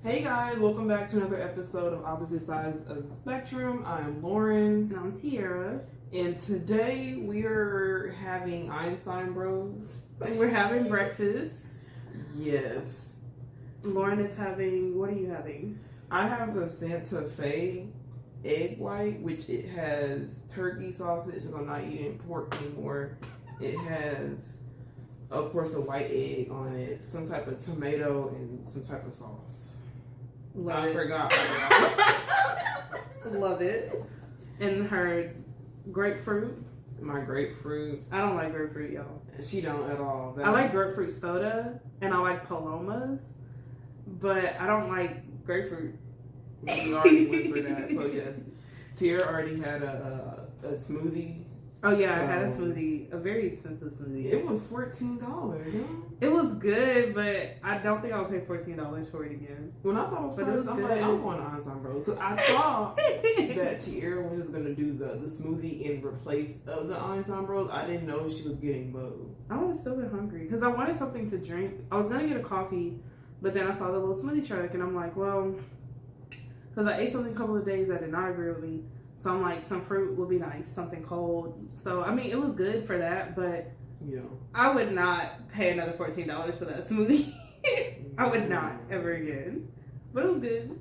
Hey guys, welcome back to another episode of Opposite Sides of the Spectrum. I'm Lauren. And I'm Tiara. And today we are having Einstein Bros. We're having breakfast. Yes. Lauren is having, what are you having? I have the Santa Fe egg white, which it has turkey sausage, so I'm not eating pork anymore. It has, of course, a white egg on it, some type of tomato, and some type of sauce. I forgot. Love it. And her grapefruit. My grapefruit. I don't like grapefruit, y'all. She don't at all. I like grapefruit soda, and I like Palomas, but I don't like grapefruit. We already went through that. So yes, Tiara already had a smoothie. Oh yeah, so I had a smoothie, a very expensive smoothie. It was $14. Huh? It was good, but I don't think I'll pay $14 for it again. When I saw those prices, I'm like, I want Einstein Bros. Because I thought that Tiara was just gonna do the smoothie in replace of the Einstein Bros. I didn't know she was getting both. I was still bit hungry because I wanted something to drink. I was gonna get a coffee, but then I saw the little smoothie truck, and I'm like, well, because I ate something a couple of days that did not agree with me. So I'm like, some fruit would be nice, something cold. So, I mean, it was good for that, but yeah, I would not pay another $14 for that smoothie. I would not, ever again. But it was good.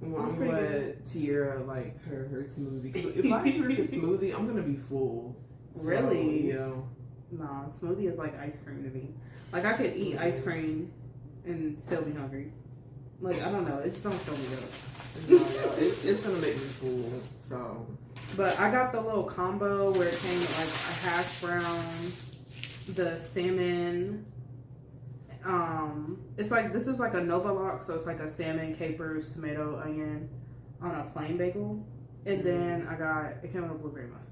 Well, I'm glad Tiara liked her smoothie. If I drink a smoothie, I'm going to be full. Really? So, yeah. Nah, smoothie is like ice cream to me. Like, I could eat ice cream and still be hungry. Like, I don't know. It just don't fill me up. No, yeah, it's gonna make me full. So, but I got the little combo where it came with like a hash brown, the salmon. It's like, this is like a Nova Lock, so it's like a salmon, capers, tomato, onion on a plain bagel, and then it came with a blueberry muffin.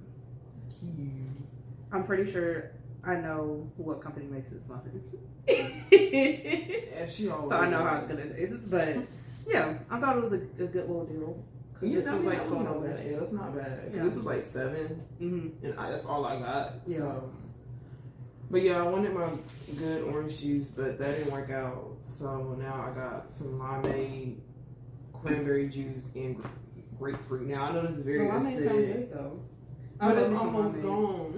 It's cute. I'm pretty sure I know what company makes this muffin. Yeah, she always. So I know how it's gonna taste, but. Yeah, I thought it was a good little deal. Yeah, this was like $12. Yeah, that's not bad. Yeah. This was like $7, and that's all I got. Yeah. So. But yeah, I wanted my good orange juice, but that didn't work out. So now I got some limeade, cranberry juice, and grapefruit. Now I know this is very limeade acidic, sound good though. but it's almost gone.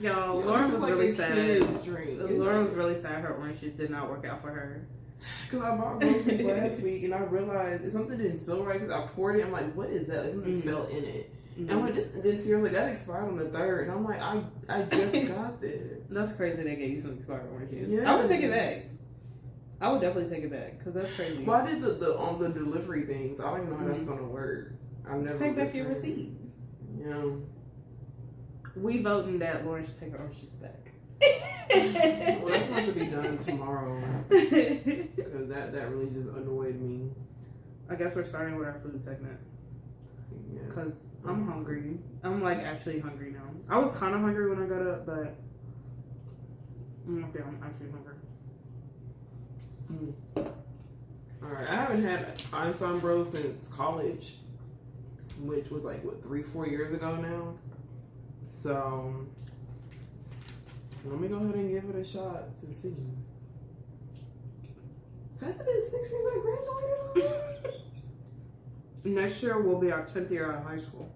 Yo, Lauren was really sad. Lauren was like, really sad her orange juice did not work out for her. Because I bought groceries last week and I realized something didn't feel right because I poured it. I'm like, what is that? Like, something fell in it. And I'm like, and then Tiara's like, that expired on the 3rd. And I'm like, I just got this. That's crazy they gave you some expired orange juice. Yeah. I would take it back. I would definitely take it back because that's crazy. Well, I did the on the delivery things. I don't even know how that's going to work. I've never take back your receipt. Yeah. We voting that Lauren should take her orange juice back. Well, that's going to be done tomorrow. Because that really just annoyed me. I guess we're starting with our food segment. Yeah. Because I'm hungry. I'm like actually hungry now. I was kind of hungry when I got up, but I'm actually hungry. Alright, I haven't had Einstein Bros since college, which was like, what, 3-4 years ago now? So, let me go ahead and give it a shot to see. Has it been 6 years I graduated already? Next year will be our 10th year out of high school.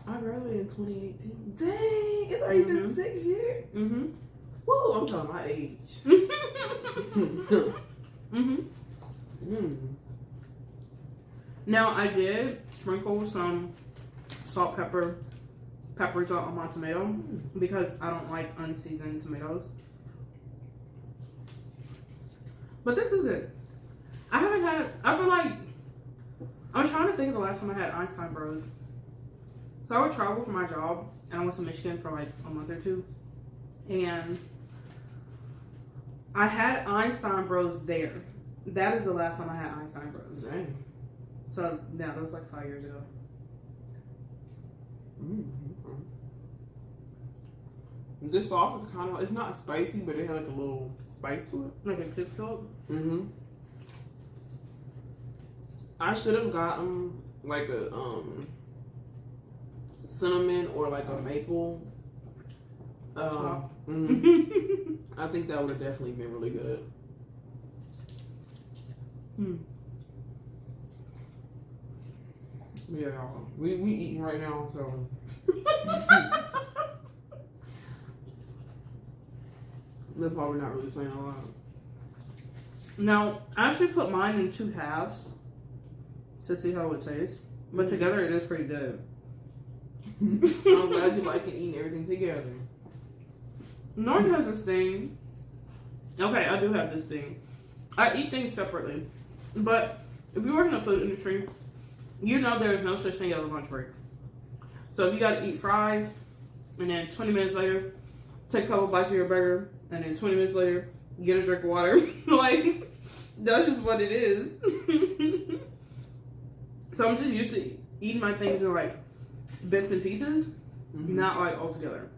I graduated in 2018. Dang, it's already been 6 years? Mm-hmm. Woo, I'm telling my age. Now, I did sprinkle some salt, paprika on my tomato because I don't like unseasoned tomatoes. But this is good. I feel like, I'm trying to think of the last time I had Einstein Bros. So I would travel for my job, and I went to Michigan for like a month or two. And I had Einstein Bros there. That is the last time I had Einstein Bros. Dang. So, yeah, that was like 5 years ago. This sauce is kind of, it's not spicy, but it has like a little spice to it. Like a Tik Tok? I should have gotten like a cinnamon or like a maple. I think that would have definitely been really good. Yeah, we eating right now, so. That's why we're not really saying a lot. Now, I actually put mine in 2 halves to see how it tastes. But together it is pretty good. I'm glad you like eating everything together. Norton has this thing. Okay, I do have this thing. I eat things separately. But if you work in the food industry, you know there's no such thing as a lunch break. So if you gotta eat fries, and then 20 minutes later, take a couple bites of your burger, and then 20 minutes later, get a drink of water. Like, that's just what it is. So I'm just used to eating my things in like bits and pieces, not like all together.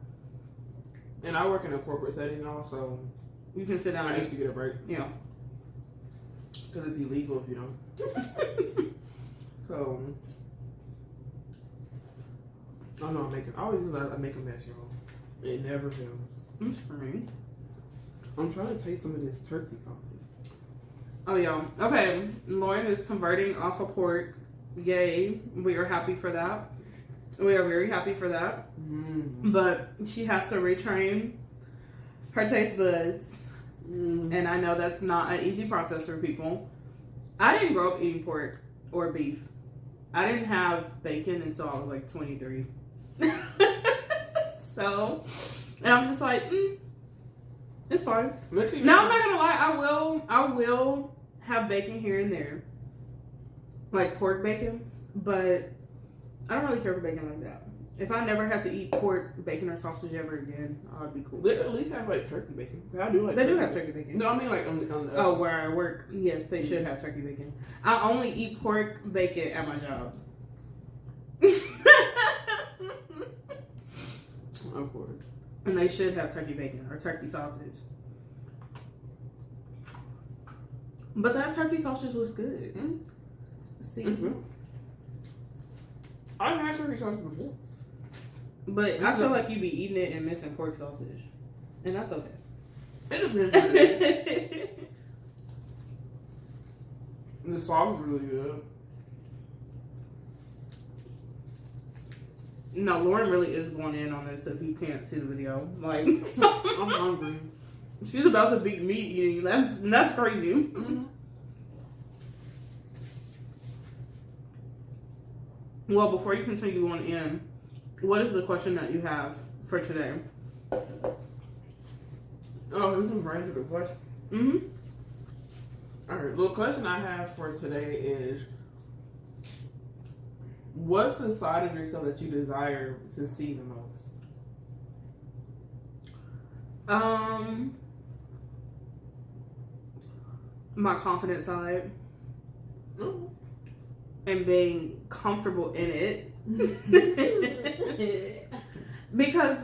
And I work in a corporate setting also. You can sit down I and used to get a break. Yeah. Because it's illegal if you don't. So, I know I always do that. I make a mess, y'all. It never fails. I'm screaming. I'm trying to taste some of this turkey sausage. Oh, yeah. Okay. Lauren is converting off of pork. Yay. We are happy for that. We are very happy for that. But she has to retrain her taste buds. And I know that's not an easy process for people. I didn't grow up eating pork or beef. I didn't have bacon until I was like 23. So, and I'm just like, it's fine. Now I'm not gonna lie, I will have bacon here and there, like pork bacon, but I don't really care for bacon like that. If I never have to eat pork, bacon, or sausage ever again, I'd be cool. They at least have like turkey bacon. I do like. They do have turkey bacon. No, I mean like on the oh, where I work, yes, they should have turkey bacon. I only eat pork bacon at my job. Of course. And they should have turkey bacon or turkey sausage. But that turkey sausage looks good. See? I've had turkey sausage before. But I feel like you be eating it and missing pork sausage. And that's okay. It depends. The sauce is really good. No, Lauren really is going in on this if you can't see the video. Like, I'm hungry. She's about to beat me eating. That's crazy. Well, before you continue going in, what is the question that you have for today? Oh, this is right to the question. All right. The question I have for today is, what's the side of yourself that you desire to see the most? My confident side. And being comfortable in it. Because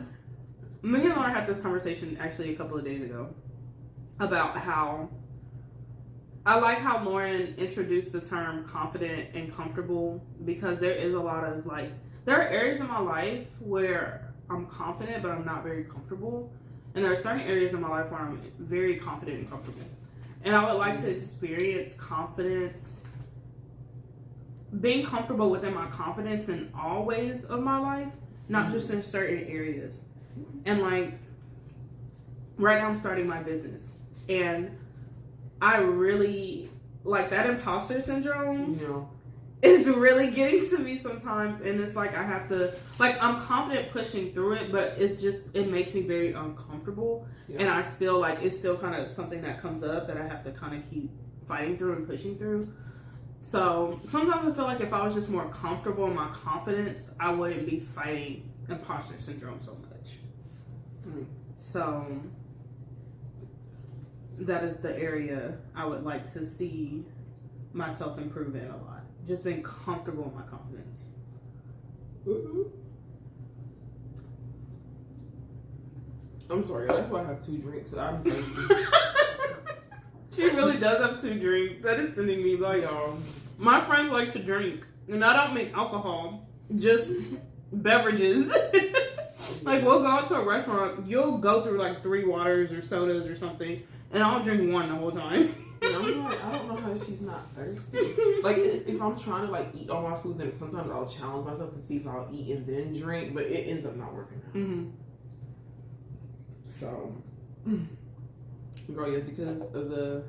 me and Lauren had this conversation actually a couple of days ago about how I like how Lauren introduced the term confident and comfortable, because there is a lot of like, there are areas in my life where I'm confident but I'm not very comfortable, and there are certain areas in my life where I'm very confident and comfortable, and I would like to experience confidence, being comfortable within my confidence in all ways of my life, not just in certain areas. And like, right now I'm starting my business, and I really, like, that imposter syndrome is really getting to me sometimes, and it's like I have to, like, I'm confident pushing through it, but it makes me very uncomfortable, and I still, like, it's still kind of something that comes up that I have to kind of keep fighting through and pushing through. So sometimes I feel like if I was just more comfortable in my confidence, I wouldn't be fighting imposter syndrome so much. So that is the area I would like to see myself improve in a lot. Just being comfortable in my confidence. I'm sorry, that's why I have 2 drinks. I'm thirsty. She really does have 2 drinks. That is sending me like, my friends like to drink, and I don't make alcohol, just beverages. Like, we'll go out to a restaurant, you'll go through like 3 waters or sodas or something, and I'll drink 1 the whole time. And I'm like, I don't know how she's not not thirsty. Like if I'm trying to like eat all my food, then sometimes I'll challenge myself to see if I'll eat and then drink, but it ends up not working out. Mm-hmm. So, girl, yeah, because of the.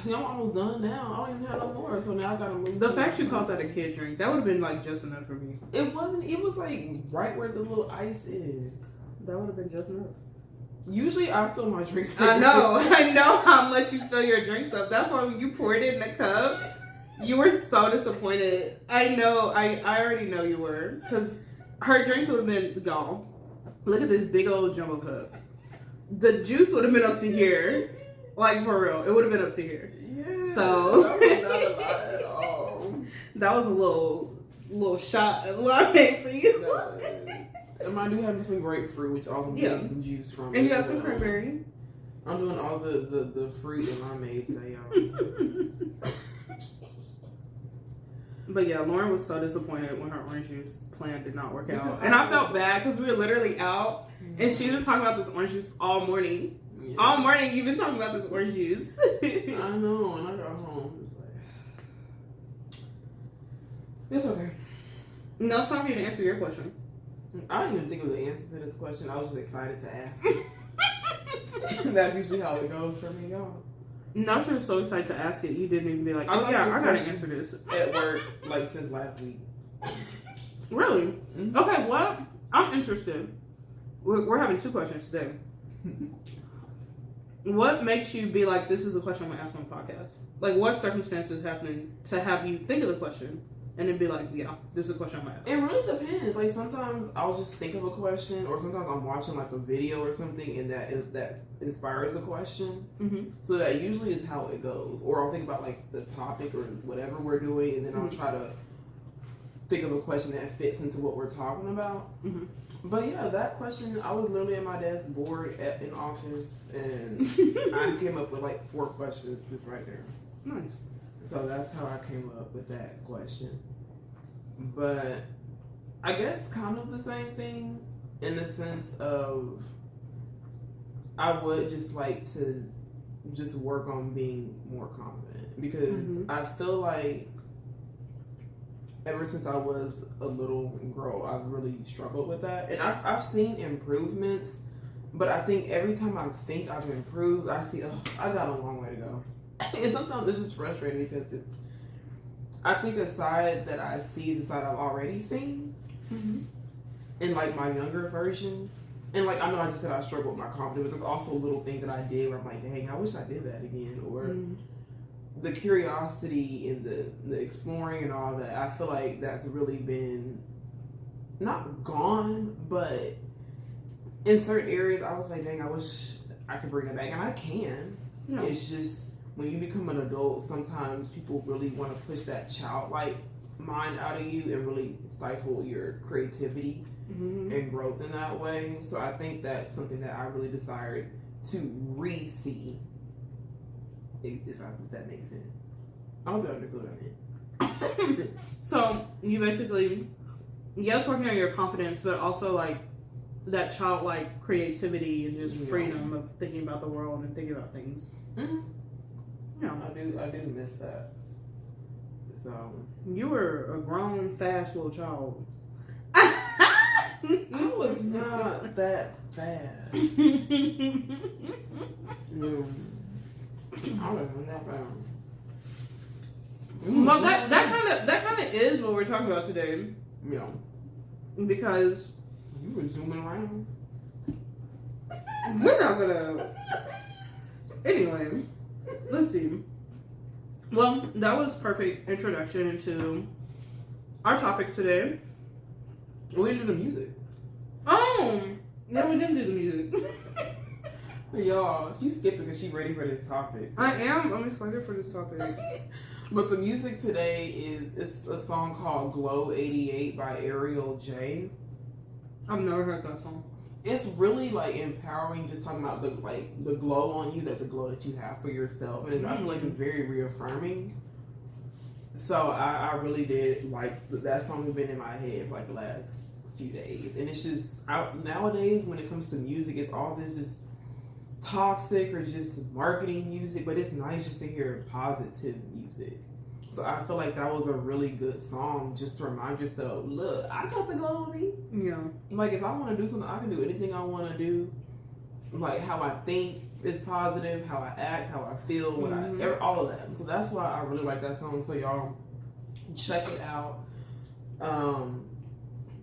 See, I'm almost done now. I don't even have no more, so now I gotta move. The fact you called that a kid drink, that would have been like just enough for me. It wasn't. It was like right where the little ice is. That would have been just enough. Usually, I fill my drinks. I know how much you fill your drinks up. That's why when you poured it in the cup, you were so disappointed. I know. I already know you were, because her drinks would have been gone. Look at this big old jumbo cup. The juice would have been up to here. Like, for real. It would have been up to here. Yeah. So. That was not a lot at all. That was a little shot of lemonade for you. And I do have some grapefruit, which I'm getting some juice from. And you got some cranberry. I'm doing all the fruit that I made today, y'all. But yeah, Lauren was so disappointed when her orange juice plan did not work out. And I felt bad because we were literally out and she's been talking about this orange juice all morning. Yeah. All morning you've been talking about this orange juice. I know, and I got home. It's okay. No, it's time for you to answer your question. I didn't even think of the answer to this question. I was just excited to ask it. That's usually how it goes for me, y'all. No, she was so excited to ask it. You didn't even be like, oh yeah, I gotta answer this. At work, like since last week. Really? Mm-hmm. Okay, what? I'm interested. We're having two questions today. What makes you be like, this is the question I'm gonna ask on the podcast? Like, what circumstances happening to have you think of the question and then be like, yeah, this is the question I'm gonna ask? It really depends. Like, sometimes I'll just think of a question, or sometimes I'm watching like a video or something, and that inspires a question. Mm-hmm. So that usually is how it goes. Or I'll think about like the topic or whatever we're doing, and then I'll try to think of a question that fits into what we're talking about. Mm-hmm. But yeah, that question, I was literally at my desk bored in office, and I came up with like 4 questions just right there. Nice. So that's how I came up with that question. But I guess kind of the same thing in the sense of I would just like to just work on being more confident, because I feel like ever since I was a little girl, I've really struggled with that. And I've seen improvements, but I think every time I think I've improved, I see, I got a long way to go. And sometimes it's just frustrating because I think a side that I see is a side I've already seen in like my younger version. And like, I know I just said I struggle with my confidence, but there's also little things that I did where I'm like, dang, I wish I did that again. Or the curiosity and the exploring and all that, I feel like that's really been not gone, but in certain areas I was like, dang, I wish I could bring it back, and I can. Yeah. It's just when you become an adult, sometimes people really want to push that childlike mind out of you and really stifle your creativity and growth in that way. So I think that's something that I really desired to re-see. If that makes sense. I hope you understood what I meant. So you basically, yes, working on your confidence, but also like that childlike creativity and just freedom of thinking about the world and thinking about things. Yeah, I do miss that. So you were a grown, fast little child. I was not that fast. No. I wasn't that bad. Well, that kind of is what we're talking about today. Yeah. Because you were zooming around. We're not gonna. Anyway, let's see. Well, that was perfect introduction into our topic today. We didn't do the music. Oh, no, we didn't do the music. Y'all, she's skipping because she's ready for this topic. I am. I'm excited for this topic. But the music today is a song called Glow 88 by Ariel J. I've never heard that song. It's really like empowering, just talking about the glow on you, the glow that you have for yourself. And I feel like it's very reaffirming. So I really did like that song. Has been in my head for like the last few days. And it's just, nowadays when it comes to music, it's all this just toxic or just marketing music, but it's nice just to hear positive music. So I feel like that was a really good song just to remind yourself, look, I got the goal on me. Yeah. Like, if I want to do something, I can do anything I want to do. Like, how I think is positive, how I act, how I feel, all of that. So that's why I really like that song. So y'all check it out.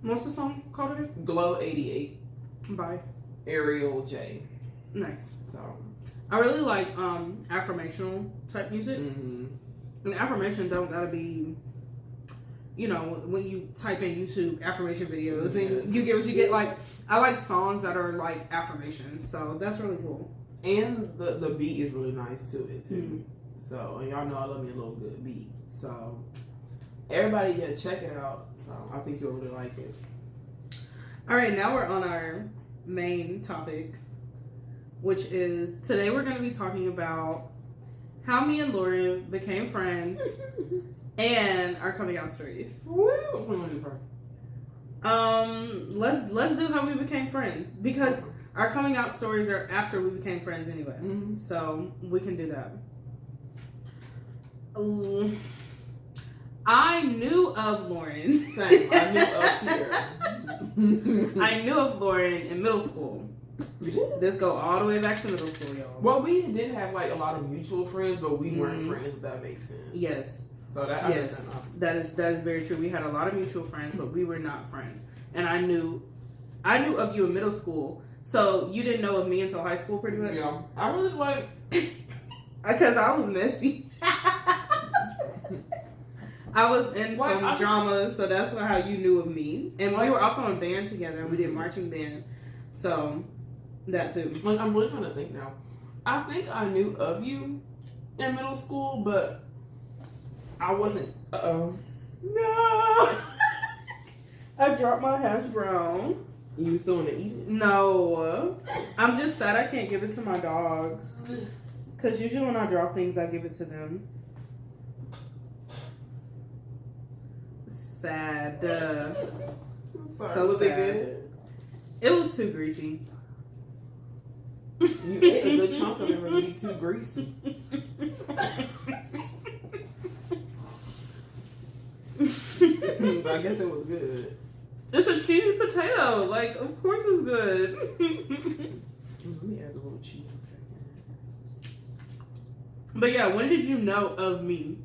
What's the song called again? Glow 88 by Ariel J. Nice. So I really like affirmational type music. And affirmation don't gotta be, you know, when you type in YouTube affirmation videos and you get what you get. Like, I like songs that are like affirmations, so that's really cool. And the beat is really nice to it too. So, and y'all know I love me a little good beat. So everybody, yeah, check it out. So I think you'll really like it. All right, now we're on our main topic, which is today we're going to be talking about how me and Lauren became friends and our coming out stories. What do you do first? Let's do how we became friends, because our coming out stories are after we became friends anyway. So we can do that. I knew of Lauren. Same. I knew of Tiara. I knew of Lauren in middle school. You did? Let's go all the way back to middle school, y'all. Well, we did have like a lot of mutual friends, but we weren't friends, if that makes sense. Yes. So that I understand. That is very true. We had a lot of mutual friends, but we were not friends. And I knew of you in middle school, so you didn't know of me until high school, pretty much. Yeah, I really like because I was messy. I was in some drama, so that's how you knew of me. And we were also in a band together. We did marching band, so that too. Like, I'm really trying to think now. I think I knew of you in middle school, but I wasn't. No. I dropped my hash brown. You was going to eat it? No. I'm just sad I can't give it to my dogs. Because usually when I drop things, I give it to them. Sad. Sorry, so was sad. it good? It was too greasy. You ate a good chunk of it, really too greasy. But I guess it was good. It's a cheesy potato. Like, of course it's good. Let me add a little cheese. But yeah, when did you know of me?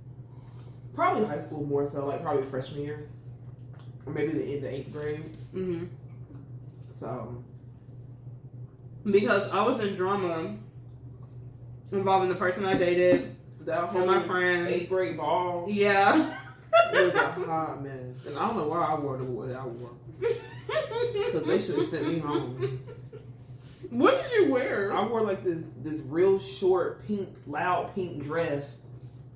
Probably high school more so, like probably freshman year. Or maybe the end of 8th grade. So. Because I was in drama involving the person I dated. That whole and my friend. 8th grade ball. Yeah. It was a hot mess. And I don't know why I wore what I wore. Because they should have sent me home. What did you wear? I wore like this real short loud pink dress.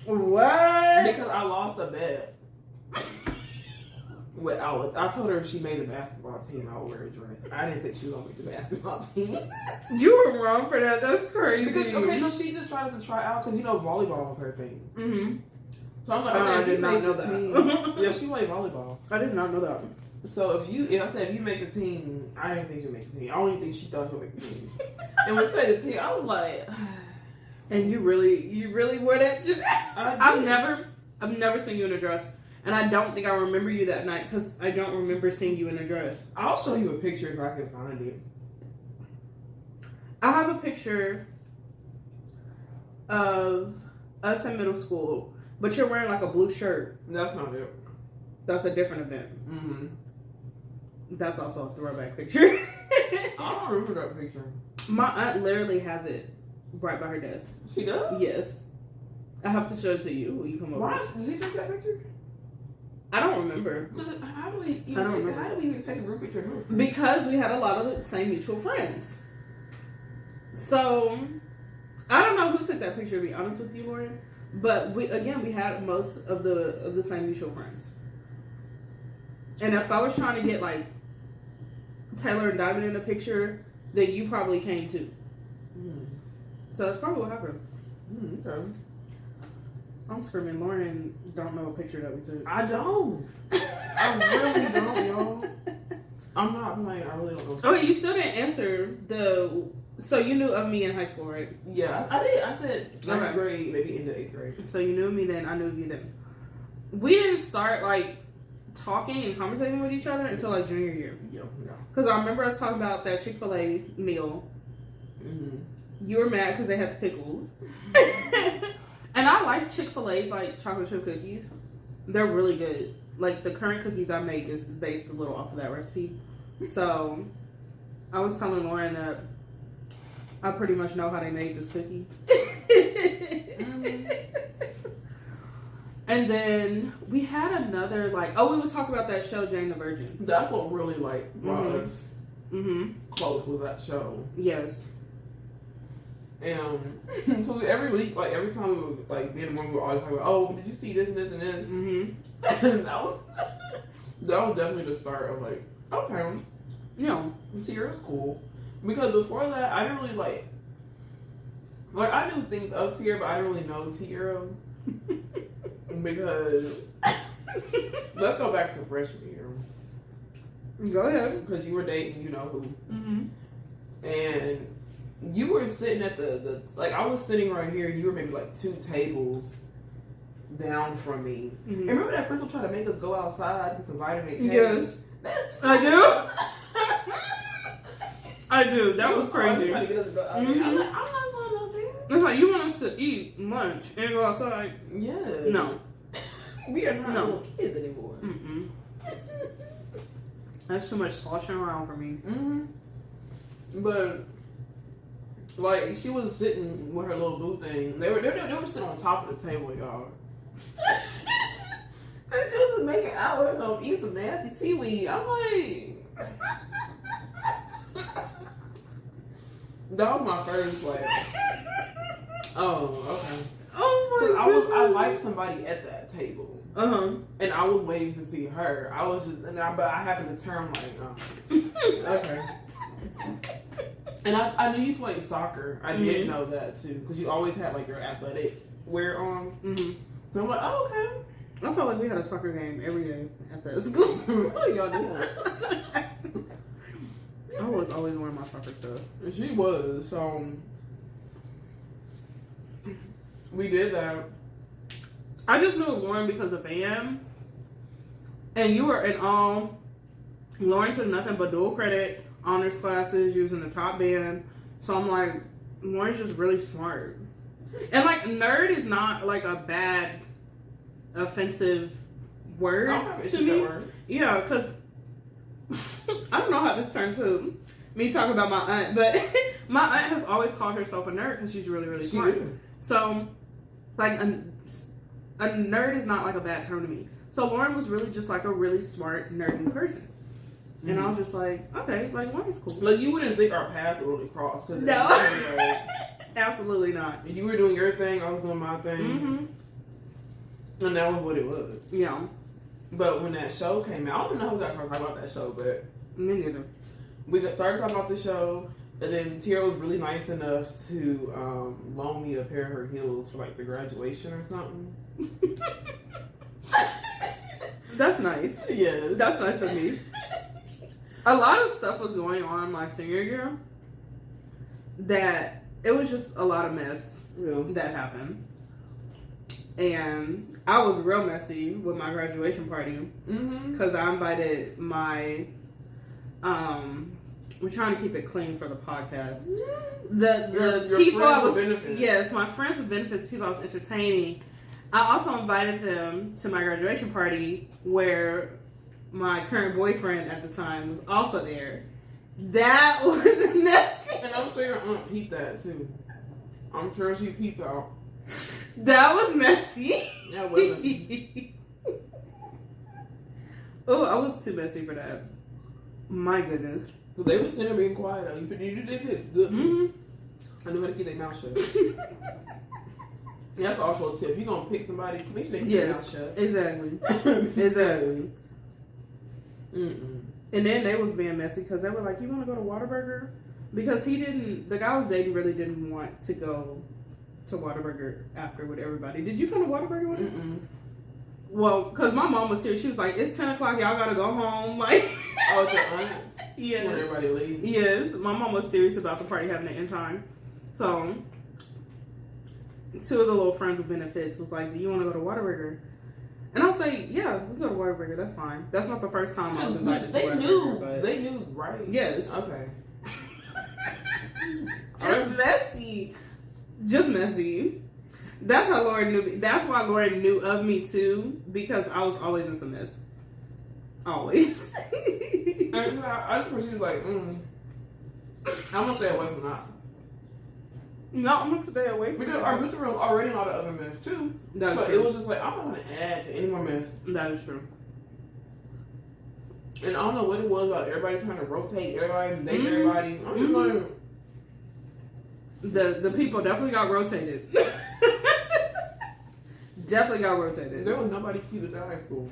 What? Because I lost a bet. I told her if she made the basketball team, I would wear a dress. I didn't think she was gonna make the basketball team. You were wrong for that. That's crazy. Because, she just tried to try out because volleyball was her thing. So I'm like, I did not know that. Yeah, she played volleyball. I did not know that. So if you make the team, I didn't think she'd make the team. I only think she thought she'd make the team. And when she made the team, I was like, and you really wore that dress? I've never seen you in a dress. And I don't think I remember you that night because I don't remember seeing you in a dress. I'll show you a picture if I can find it. I have a picture of us in middle school, but you're wearing like a blue shirt. That's not it. That's a different event. That's also a throwback picture. I don't remember that picture. My aunt literally has it right by her desk. She does? Yes. I have to show it to you when you come over. Why? Does he take that picture? I don't remember. How do we even take a group picture? Because we had a lot of the same mutual friends. So, I don't know who took that picture, to be honest with you, Lauren. But we had most of the same mutual friends. And if I was trying to get like Taylor and Diamond in a picture, then you probably came too. So that's probably what happened. Okay. I'm screaming, Lauren don't know a picture that we took. I don't. I really don't, y'all. I'm not playing. I really don't know. Oh, you still didn't answer So you knew of me in high school, right? Yeah, I did. I said ninth Okay. grade, maybe into 8th grade. So you knew me then. I knew you then. We didn't start like talking and conversating with each other until like junior year. Yeah. Because I remember us talking about that Chick-fil-A meal. Mm-hmm. You were mad because they had the pickles. And I like Chick-fil-A's like chocolate chip cookies. They're really good. Like the current cookies I make is based a little off of that recipe. So I was telling Lauren that I pretty much know how they made this cookie. Mm-hmm. And then we had another we would talk about that show Jane the Virgin. That's what really like brought us close with that show. Yes. And so every week, like every time we would like be in the morning, we would always talk about, oh, did you see this and this and this? Mm-hmm. And that was definitely the start of like, okay, Tiara's cool. Because before that, I didn't really like I knew things of Tiara, but I didn't really know Tiara. Because let's go back to freshman year. Go ahead. Because you were dating, you know who. Mm-hmm. And you were sitting at the I was sitting right here, and you were maybe like 2 tables down from me. Mm-hmm. And remember that Crystal tried to make us go outside to get some vitamin K? Yes. That's I do? I do. That was crazy. Trying to get us to go out there. I'm not going out there. It's like, you want us to eat lunch and go outside? Yeah. No. We are not little kids anymore. Mm-mm. That's too much sloshing around for me. Mm-hmm. But like she was sitting with her little boo thing. They were sitting on top of the table, y'all. And she was just making out with him, eat some nasty seaweed. I'm like, that was my first oh, okay. Oh my goodness. I liked somebody at that table. And I was waiting to see her. I was just, but I happened to turn okay. And I knew you played soccer. I did know that too, because you always had your athletic wear on. Mm-hmm. So I'm like, oh, okay. I felt like we had a soccer game every day at the school. Really, y'all did. I was always wearing my soccer stuff. And she was. So we did that. I just knew Lauren because of band, and you were in all. Lauren took nothing but dual credit honors classes. You was in the top band, so I'm like, Lauren's just really smart. And nerd is not a bad, offensive word to me. Word. Yeah, because I don't know how this turned to me talking about my aunt, but my aunt has always called herself a nerd because she's really, really smart. So, a nerd is not a bad term to me. So Lauren was really just a really smart, nerdy person. And I was just like, okay, Lauren's cool. You wouldn't think our paths would really cross. No. Absolutely not. You were doing your thing, I was doing my thing. Mm-hmm. And that was what it was. Yeah. But when that show came out, I don't know who got talking about that show, but me neither. We started talking about the show, and then Tiara was really nice enough to loan me a pair of her heels for the graduation or something. That's nice. Yeah. That's nice of me. A lot of stuff was going on my senior year that it was just a lot of mess that happened. And I was real messy with my graduation party because I invited my we're trying to keep it clean for the podcast. The people I was my friends with benefits, people I was entertaining. I also invited them to my graduation party where my current boyfriend at the time was also there. That was messy. And I'm sure your aunt peeped that too. I'm sure she peeped out. That was messy. That wasn't. Oh, I was too messy for that. My goodness. They were sitting there being quiet though. You did it good. I knew how to keep their mouth shut. And that's also a tip. If you're gonna pick somebody, make sure they keep their mouth shut. Exactly. Exactly. And then they was being messy because they were like, "You want to go to Whataburger?" Because the guy I was dating really didn't want to go to Whataburger after with everybody. Did you come to Whataburger with us? Well, because my mom was here. She was like, "It's 10 o'clock. Y'all gotta go home." Oh, it's your aunt? Yes. She wanted everybody to leave. Yes, my mom was serious about the party having an end time. So, two of the little friends with benefits was like, "Do you want to go to Whataburger?" And I was like, "Yeah, we go to Whataburger. That's fine." That's not the first time I was invited to They Whataburger. knew. But They knew, right? yes, Okay. just messy, just messy. That's how Lauren knew me. That's why Lauren knew of me too, because I was always in some mess. Always. And I just was like, I'm gonna stay away from that. No, I'm gonna stay away from Because that. our mutual room already in all the other mess too. That's But true. it was just like, I'm not gonna add to any more mess. That is true. And I don't know what it was about everybody trying to rotate everybody and date everybody. I'm just like, The people definitely got rotated. Definitely got rotated. there was nobody cute at the high school.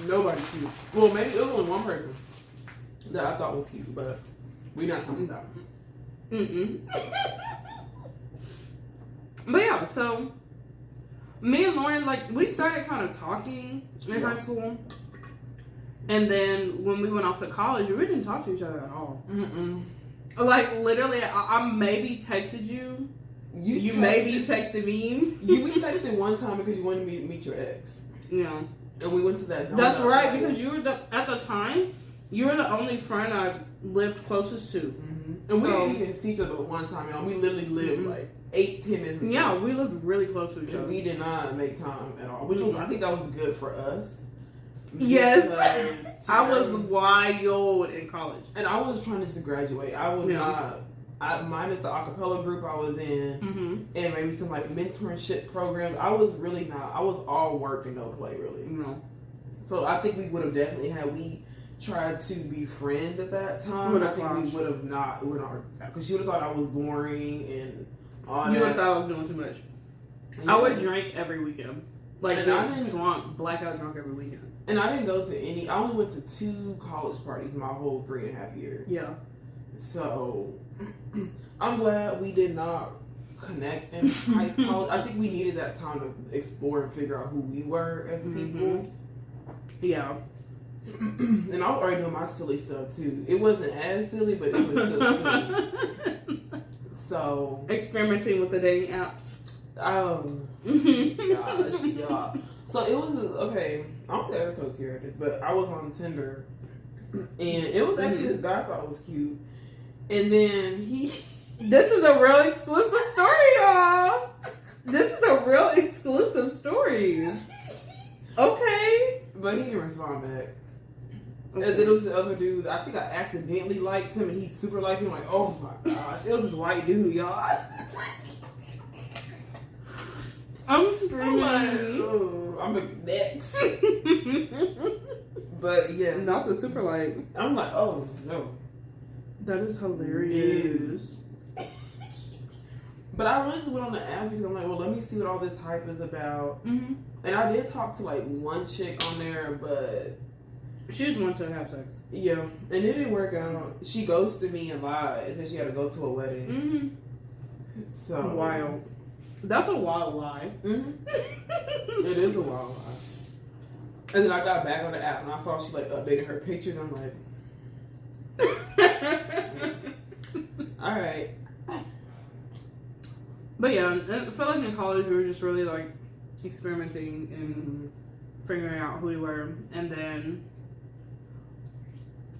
Nobody cute. Well, maybe it was only one person that I thought was cute, but we not talking about. But yeah, so me and Lauren, like, we started kind of talking in high school, and then when we went off to college, we didn't talk to each other at all. Like, literally, I maybe texted you. You maybe texted me. We texted one time because you wanted me to meet your ex. Yeah. And we went to that. That's donut right, place. because you were at the time, you were the only friend I lived closest to. And we So- didn't even see each other but one time, y'all. We literally lived like 8-10 minutes. Yeah, we lived really close to each And other. we did not make time at all. Which was, I think that was good for us. Yes. Because I was wild in college. And I was trying to graduate. I was Yeah. not. Minus the acapella group I was in, and maybe some like mentorship programs. I was really not. I was all work and no play, really. No. So I think we would have definitely had we tried to be friends at that time. Would've I think clashed. we would have not. Because you would have thought I was boring and all You would have that. thought I was doing too much. Yeah. I would drink every weekend. Like, And I get didn't- drunk, blackout drunk every weekend. And I didn't go to any. I only went to 2 college parties my whole 3.5 years. Yeah. So I'm glad we did not connect in high college. I think we needed that time to explore and figure out who we were as people. Yeah. And I was already doing my silly stuff too. It wasn't as silly, but it was still silly. So Experimenting with the dating apps. gosh, yeah. So it was okay. I don't think I ever told Tiara this, but I was on Tinder, and it was actually this guy I thought was cute, and then he. This is a real exclusive story, y'all. This is a real exclusive story. Okay. But he didn't respond back. And then it was the other dude. I think I accidentally liked him, and he super liked me. I'm like, oh my gosh, it was this white dude, y'all. I'm I'm screaming. like, oh, I'm like, next. But yes, Not the super light. I'm like, oh no. That is hilarious. But I really just went on the app because I'm like, well, let me see what all this hype is about. And I did talk to like one chick on there, but She just wanted to have sex. yeah, and it didn't work out. She ghosted me and lied and said she had to go to a wedding. So Wild. That's a wild lie. It is a wild lie. And then I got back on the app and I saw she like updated her pictures. I'm like, all right. But yeah, and I feel like in college we were just really like experimenting and figuring out who we were. And then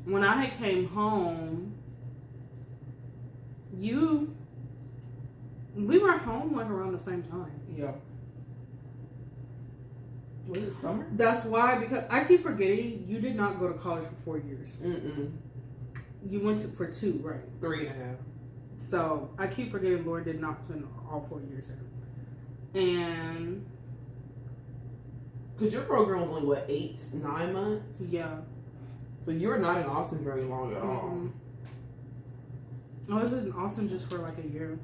when I had came home, we were home like around the same time. Yeah. Was it summer? That's why, because I keep forgetting you did not go to college for 4 years. You went for 2, right? 3.5. So I keep forgetting Lauren did not spend all 4 years there. And Because your program was only, what, 8-9 months? yeah. So you were not in Austin very long at all. I was in Austin just for like a year.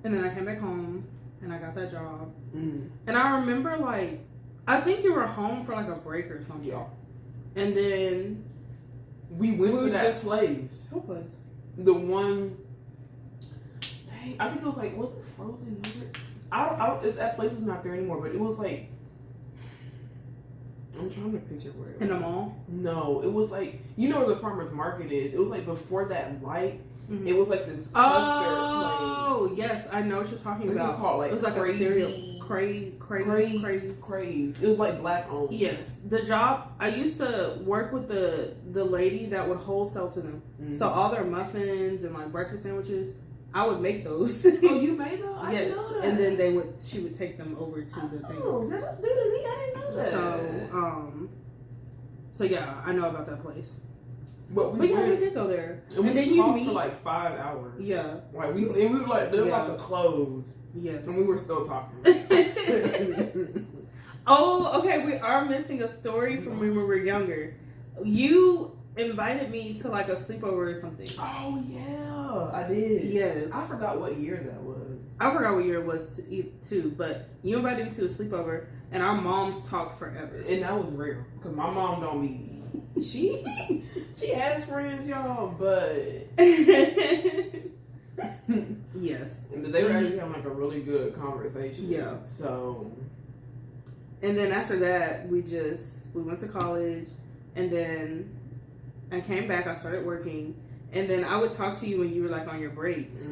And then I came back home and I got that job. And I remember like, I think you were home for like a break or something. Yeah. And then We went to that just place. what place? The one, dang, I think it was like, was it Frozen Yogurt? I don't, it's, that place is not there anymore, but it was like, I'm trying to picture where it was. In the mall? No, it was like, you know where the farmer's market is? It was like before that light. Mm-hmm. It was like this custard Oh, place. yes, I know what you're talking What do you about. call it? Like it was like crazy, a cereal. Crazy. It was like black owned. Yes, the job, I used to work with the lady that would wholesale to them. Mm-hmm. So all their muffins and like breakfast sandwiches, I would make those. Oh, you made those? I Yes, didn't know that. and then she would take them over to the thing. Oh, that's new to me. I didn't know that. So yeah, I know about that place. But we went, did go there, and then we you talked meet for like 5 hours. Yeah, like we were like they're about to close. Yes, and we were still talking. Oh, okay. We are missing a story from when we were younger. You invited me to like a sleepover or something. Oh yeah, I did. Yes, I forgot what year that was. I forgot what year it was too. But you invited me to a sleepover, and our moms talked forever. And that was real because my mom don't be. She has friends, y'all, but yes, and they were actually having like a really good conversation. Yeah. So, and then after that, we went to college, and then I came back. I started working, and then I would talk to you when you were like on your breaks,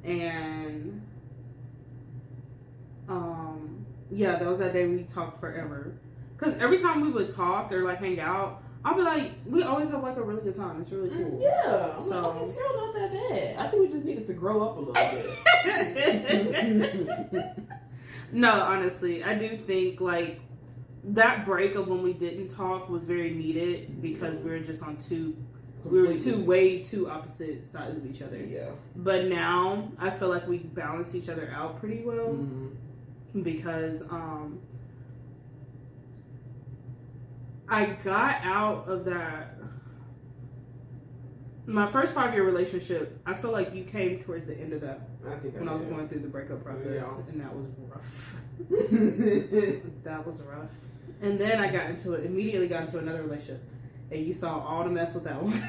and yeah, that was that day we talked forever. Because every time we would talk or like hang out, I'll be like, we always have like a really good time. It's really cool. Yeah. So Tara's not that bad. I think we just needed to grow up a little bit. No, honestly, I do think like that break of when we didn't talk was very needed because we were just on way too opposite sides of each other. Yeah. But now I feel like we balance each other out pretty well because I got out of that. My first 5-year relationship, I feel like you came towards the end of that when I was going through the breakup process, and that was rough. That was rough. And then I immediately got into another relationship, and you saw all the mess with that one.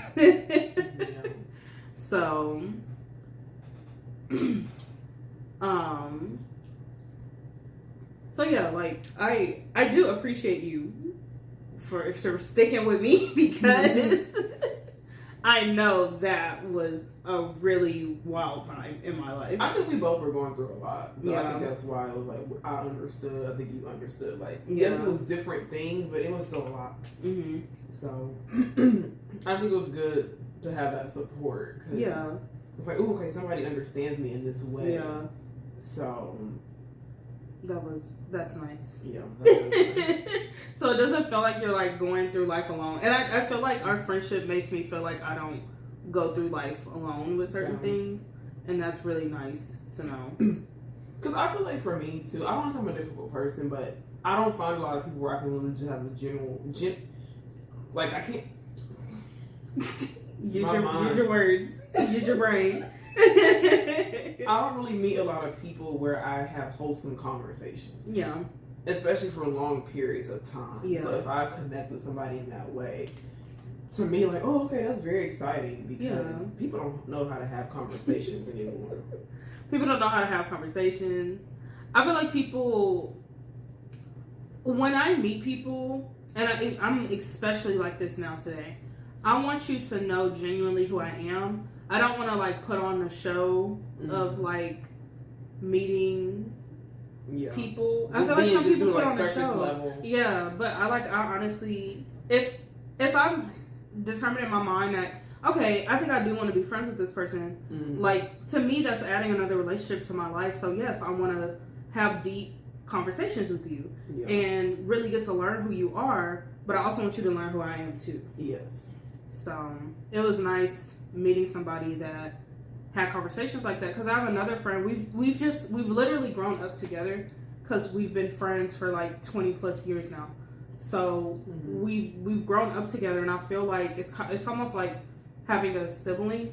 So, so yeah, like I do appreciate you for sticking with me because I know that was a really wild time in my life. I think we both were going through a lot. So Yeah. I think that's why it was like I understood. I think you understood. Like Yeah. yes, it was different things, but it was still a lot. Mm-hmm. So I think it was good to have that support. Cause Yeah. it's like, oh, okay, somebody understands me in this way. Yeah. So that's nice. Yeah. Nice. So it doesn't feel like you're like going through life alone. And I feel like our friendship makes me feel like I don't go through life alone with certain things. And that's really nice to know. Because I feel like for me too, I don't want to say I'm a difficult person, but I don't find a lot of people where I can really just have a like I can't use your words. Use your brain. I don't really meet a lot of people where I have wholesome conversation. Yeah. Especially for long periods of time. Yeah. So if I connect with somebody in that way, to me, like, oh, okay, that's very exciting because people don't know how to have conversations anymore. People don't know how to have conversations. I feel like people, when I meet people, and I'm especially like this now today, I want you to know genuinely who I am. I don't want to like put on a show of like meeting people. Just I feel like some people put like on a show. Level. Yeah, but I honestly, if I'm determined in my mind that okay, I think I do want to be friends with this person. Like to me, that's adding another relationship to my life. So yes, I want to have deep conversations with you and really get to learn who you are. But I also want you to learn who I am too. Yes. So it was nice meeting somebody that had conversations like that because I have another friend we've literally grown up together because we've been friends for like 20 plus years now, so we've grown up together and I feel like it's almost like having a sibling,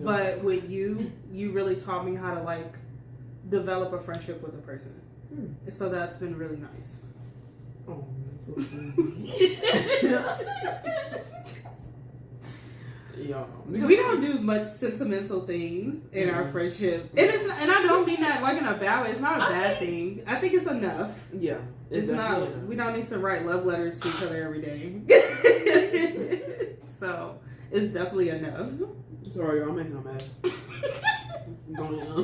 but with you really taught me how to like develop a friendship with a person, so that's been really nice. Oh, that's so Yeah. We don't do much sentimental things in our friendship, and I don't mean that like in a bad way. It's not a bad thing. I think it's enough. Yeah, it's not. Enough. We don't need to write love letters to each other every day. So it's definitely enough. Sorry, y'all, I'm making a mess. Going on.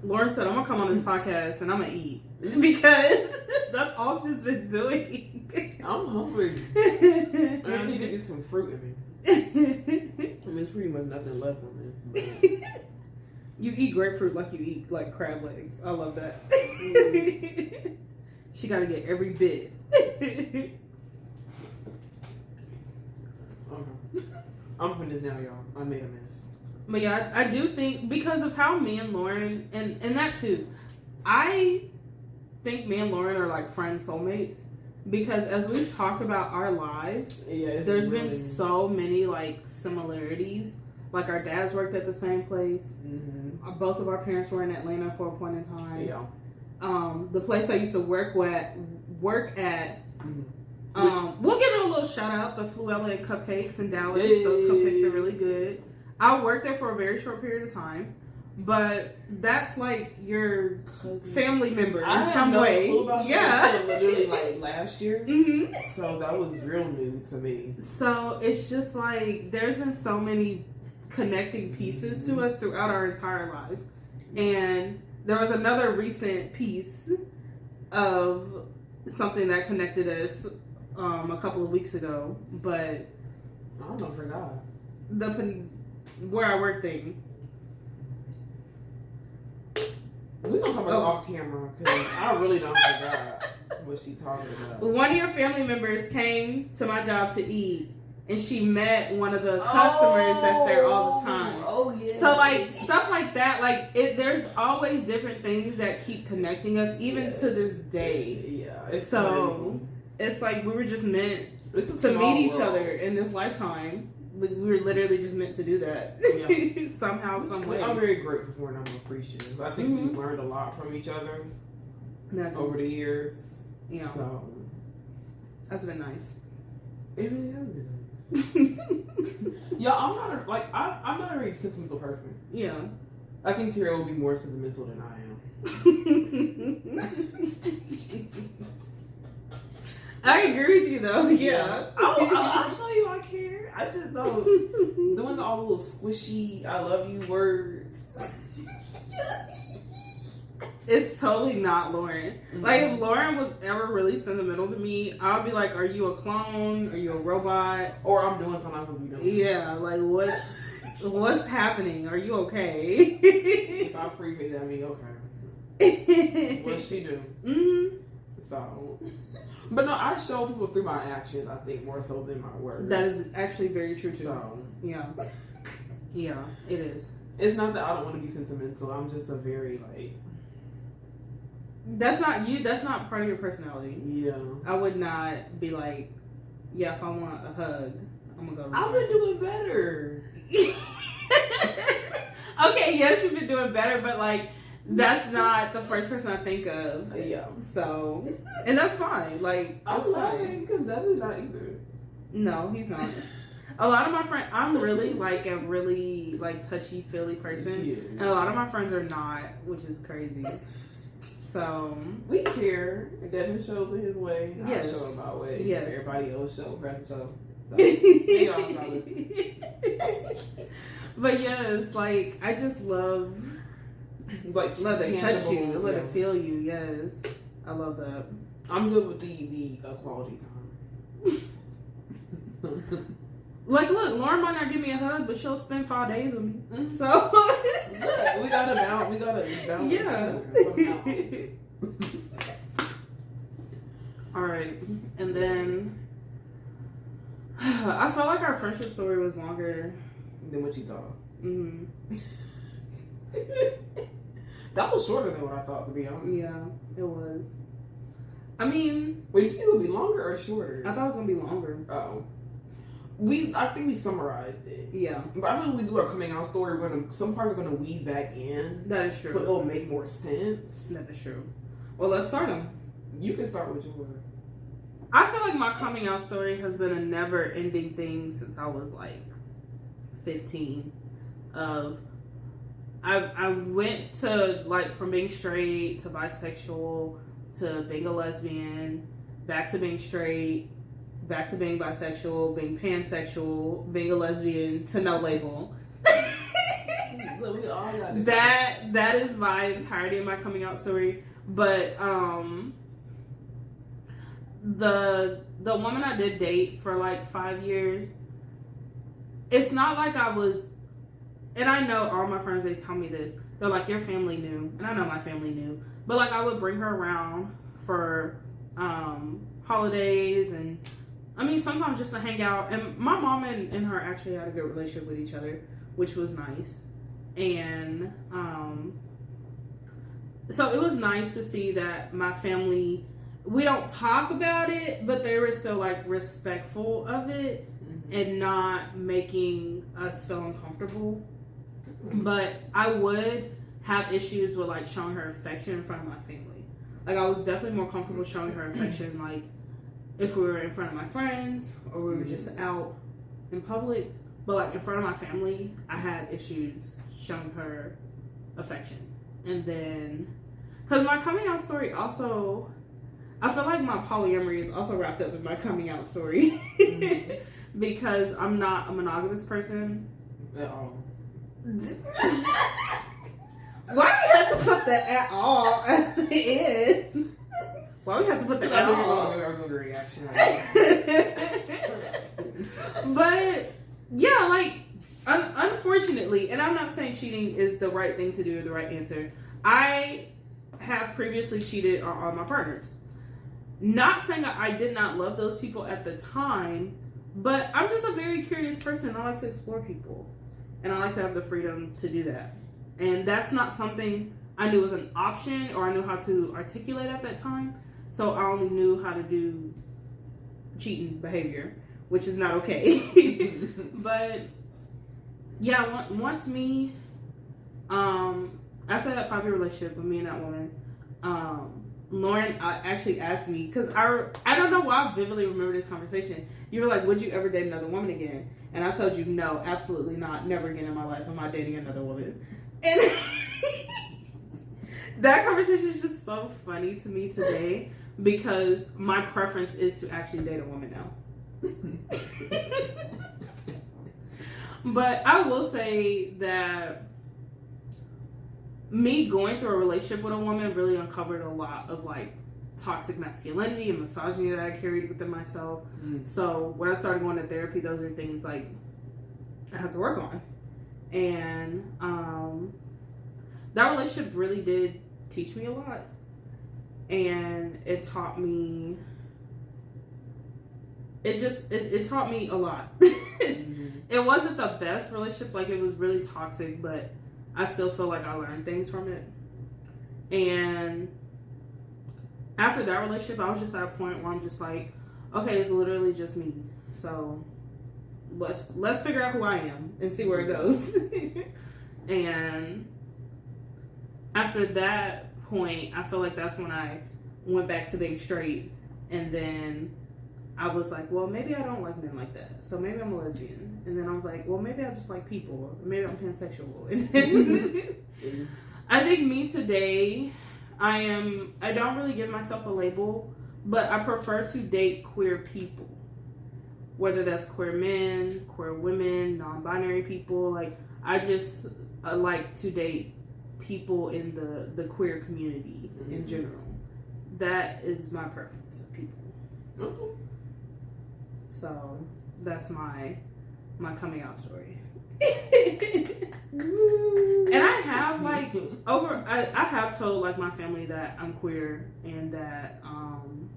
Lauren said, "I'm gonna come on this podcast and I'm gonna eat because that's all she's been doing." I'm hungry. And I need to get some fruit in me. I mean, there's pretty much nothing left on this. But... You eat grapefruit like you eat like crab legs. I love that. She got to get every bit. Okay. I'm from this now, y'all. I made a mess. But yeah, I do think because of how me and Lauren and that too, I think me and Lauren are like friend soulmates. Because as we've talked about our lives, there's been so many like similarities. Like our dads worked at the same place. Mm-hmm. Both of our parents were in Atlanta for a point in time. Yeah. The place I used to work at. Mm-hmm. We'll give it a little shout out. The Fluella Cupcakes in Dallas. Hey. Those cupcakes are really good. I worked there for a very short period of time. But that's like your family member in some way. Yeah, literally like last year. Mm-hmm. So that was real new to me. So it's just like there's been so many connecting pieces to us throughout our entire lives, and there was another recent piece of something that connected us a couple of weeks ago. But I don't know, forgot the where I work thing. We don't talk about off camera because I really don't forgot what she talking about. One of your family members came to my job to eat, and she met one of the customers that's there all the time. Oh yeah. So like stuff like that, like there's always different things that keep connecting us, even to this day. Yeah. It's so crazy. It's like we were just meant to meet each other in this lifetime. We were literally just meant to do that. Yeah. Somehow, some way. I'm very grateful for it and I'm appreciative. I think we've learned a lot from each other over the years. Yeah. So that's been nice. It really has been nice. Yeah, I'm not a very sentimental person. Yeah. I think Tiara will be more sentimental than I am. I agree with you though. Yeah. I'll show you I care. I just don't. Doing all the little squishy I love you words. It's totally not Lauren. Mm-hmm. Like if Lauren was ever really sentimental to me, I'd be like, are you a clone? Are you a robot? Or I'm doing something I'm supposed to be doing. Yeah, like what's happening? Are you okay? If I appreciate that, I mean okay. What's she do? Mm-hmm. So, but no, I show people through my actions. I think more so than my words. That is actually very true too. So, yeah, it is. It's not that I don't want to be sentimental. I'm just a very like. That's not you. That's not part of your personality. Yeah, I would not be like, yeah. If I want a hug, I'm gonna go. I've been doing better. Okay, yes, you've been doing better, but like. That's not the first person I think of. Yeah. So, and that's fine. Like, I'm laughing because that is not either. No, he's not. A lot of my friends, I'm really like a really like touchy feely person, and a lot of my friends are not, which is crazy. So we care. Devin shows it his way. Yes. I show him my way. Yes. Everybody else show. So, but yes, like I just love. Like love to touch you, love to feel you. Yes, I love that. I'm good with the quality time. Like, look, Lauren might not give me a hug, but she'll spend 5 days with me. Mm-hmm. So look, we gotta balance. We gotta balance. Yeah. All right, and then I felt like our friendship story was longer than what you thought. Mm-hmm. That was shorter than what I thought, to be honest. Yeah, it was. I mean... Wait, you think it would be longer or shorter? I thought it was going to be longer. Oh. I think we summarized it. Yeah. But I think when we do our coming out story, some parts are going to weave back in. That is true. So it'll make more sense. That is true. Well, let's start them. You can start with yours. I feel like my coming out story has been a never ending thing since I was like 15. I went to like from being straight to bisexual to being a lesbian, back to being straight, back to being bisexual, being pansexual, being a lesbian to no label. We all got it. That is my entirety of my coming out story. But the woman I did date for like 5 years, it's not like I was, and I know all my friends, they tell me this, they're like, your family knew, and I know my family knew, but like I would bring her around for holidays, and I mean sometimes just to hang out, and my mom and her actually had a good relationship with each other, which was nice. And so it was nice to see that my family, we don't talk about it, but they were still like respectful of it and not making us feel uncomfortable. But I would have issues with like showing her affection in front of my family. Like I was definitely more comfortable showing her affection like if we were in front of my friends or we were just out in public. But like in front of my family, I had issues showing her affection. And then, because my coming out story also, I feel like my polyamory is also wrapped up in my coming out story. Because I'm not a monogamous person. At all. Why do you have to put the at all at the end? Why do we have to put the at all? I was going to reaction. But yeah, like unfortunately, and I'm not saying cheating is the right thing to do or the right answer. I have previously cheated on all my partners. Not saying that I did not love those people at the time, but I'm just a very curious person. I like to explore people, and I like to have the freedom to do that. And that's not something I knew was an option or I knew how to articulate at that time. So I only knew how to do cheating behavior, which is not okay. But yeah, once me, after that 5-year relationship with me and that woman, Lauren actually asked me, because I don't know why I vividly remember this conversation. You were like, would you ever date another woman again? And I told you, no, absolutely not. Never again in my life am I dating another woman. And that conversation is just so funny to me today because my preference is to actually date a woman now. But I will say that me going through a relationship with a woman really uncovered a lot of like toxic masculinity and misogyny that I carried within myself. So when I started going to therapy, those are things like I had to work on. And that relationship really did teach me a lot. And it taught me, it taught me a lot. It wasn't the best relationship, like it was really toxic, but I still feel like I learned things from it. And after that relationship, I was just at a point where I'm just like, okay, it's literally just me. So let's figure out who I am and see where it goes. And after that point, I feel like that's when I went back to being straight. And then I was like, well, maybe I don't like men like that. So maybe I'm a lesbian. And then I was like, well, maybe I just like people. Or maybe I'm pansexual. And then I think me today, I don't really give myself a label, but I prefer to date queer people. Whether that's queer men, queer women, non-binary people. Like, I just like to date people in the queer community in general. That is my preference of people. So that's my coming out story. And I have like I have told like my family that I'm queer and that I'm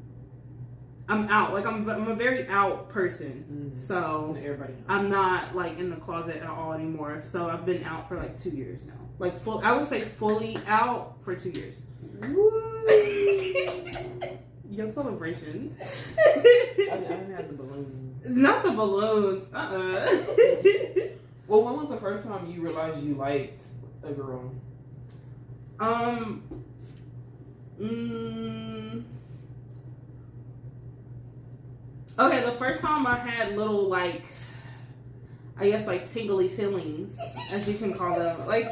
out. Like I'm a very out person. So everybody knows. I'm not like in the closet at all anymore. So I've been out for like 2 years now. Like I would say fully out for 2 years. Your celebrations. I didn't have the balloons. Not the balloons. Well, when was the first time you realized you liked a girl? Okay, the first time I had little, like, I guess, like, tingly feelings, as you can call them. Like,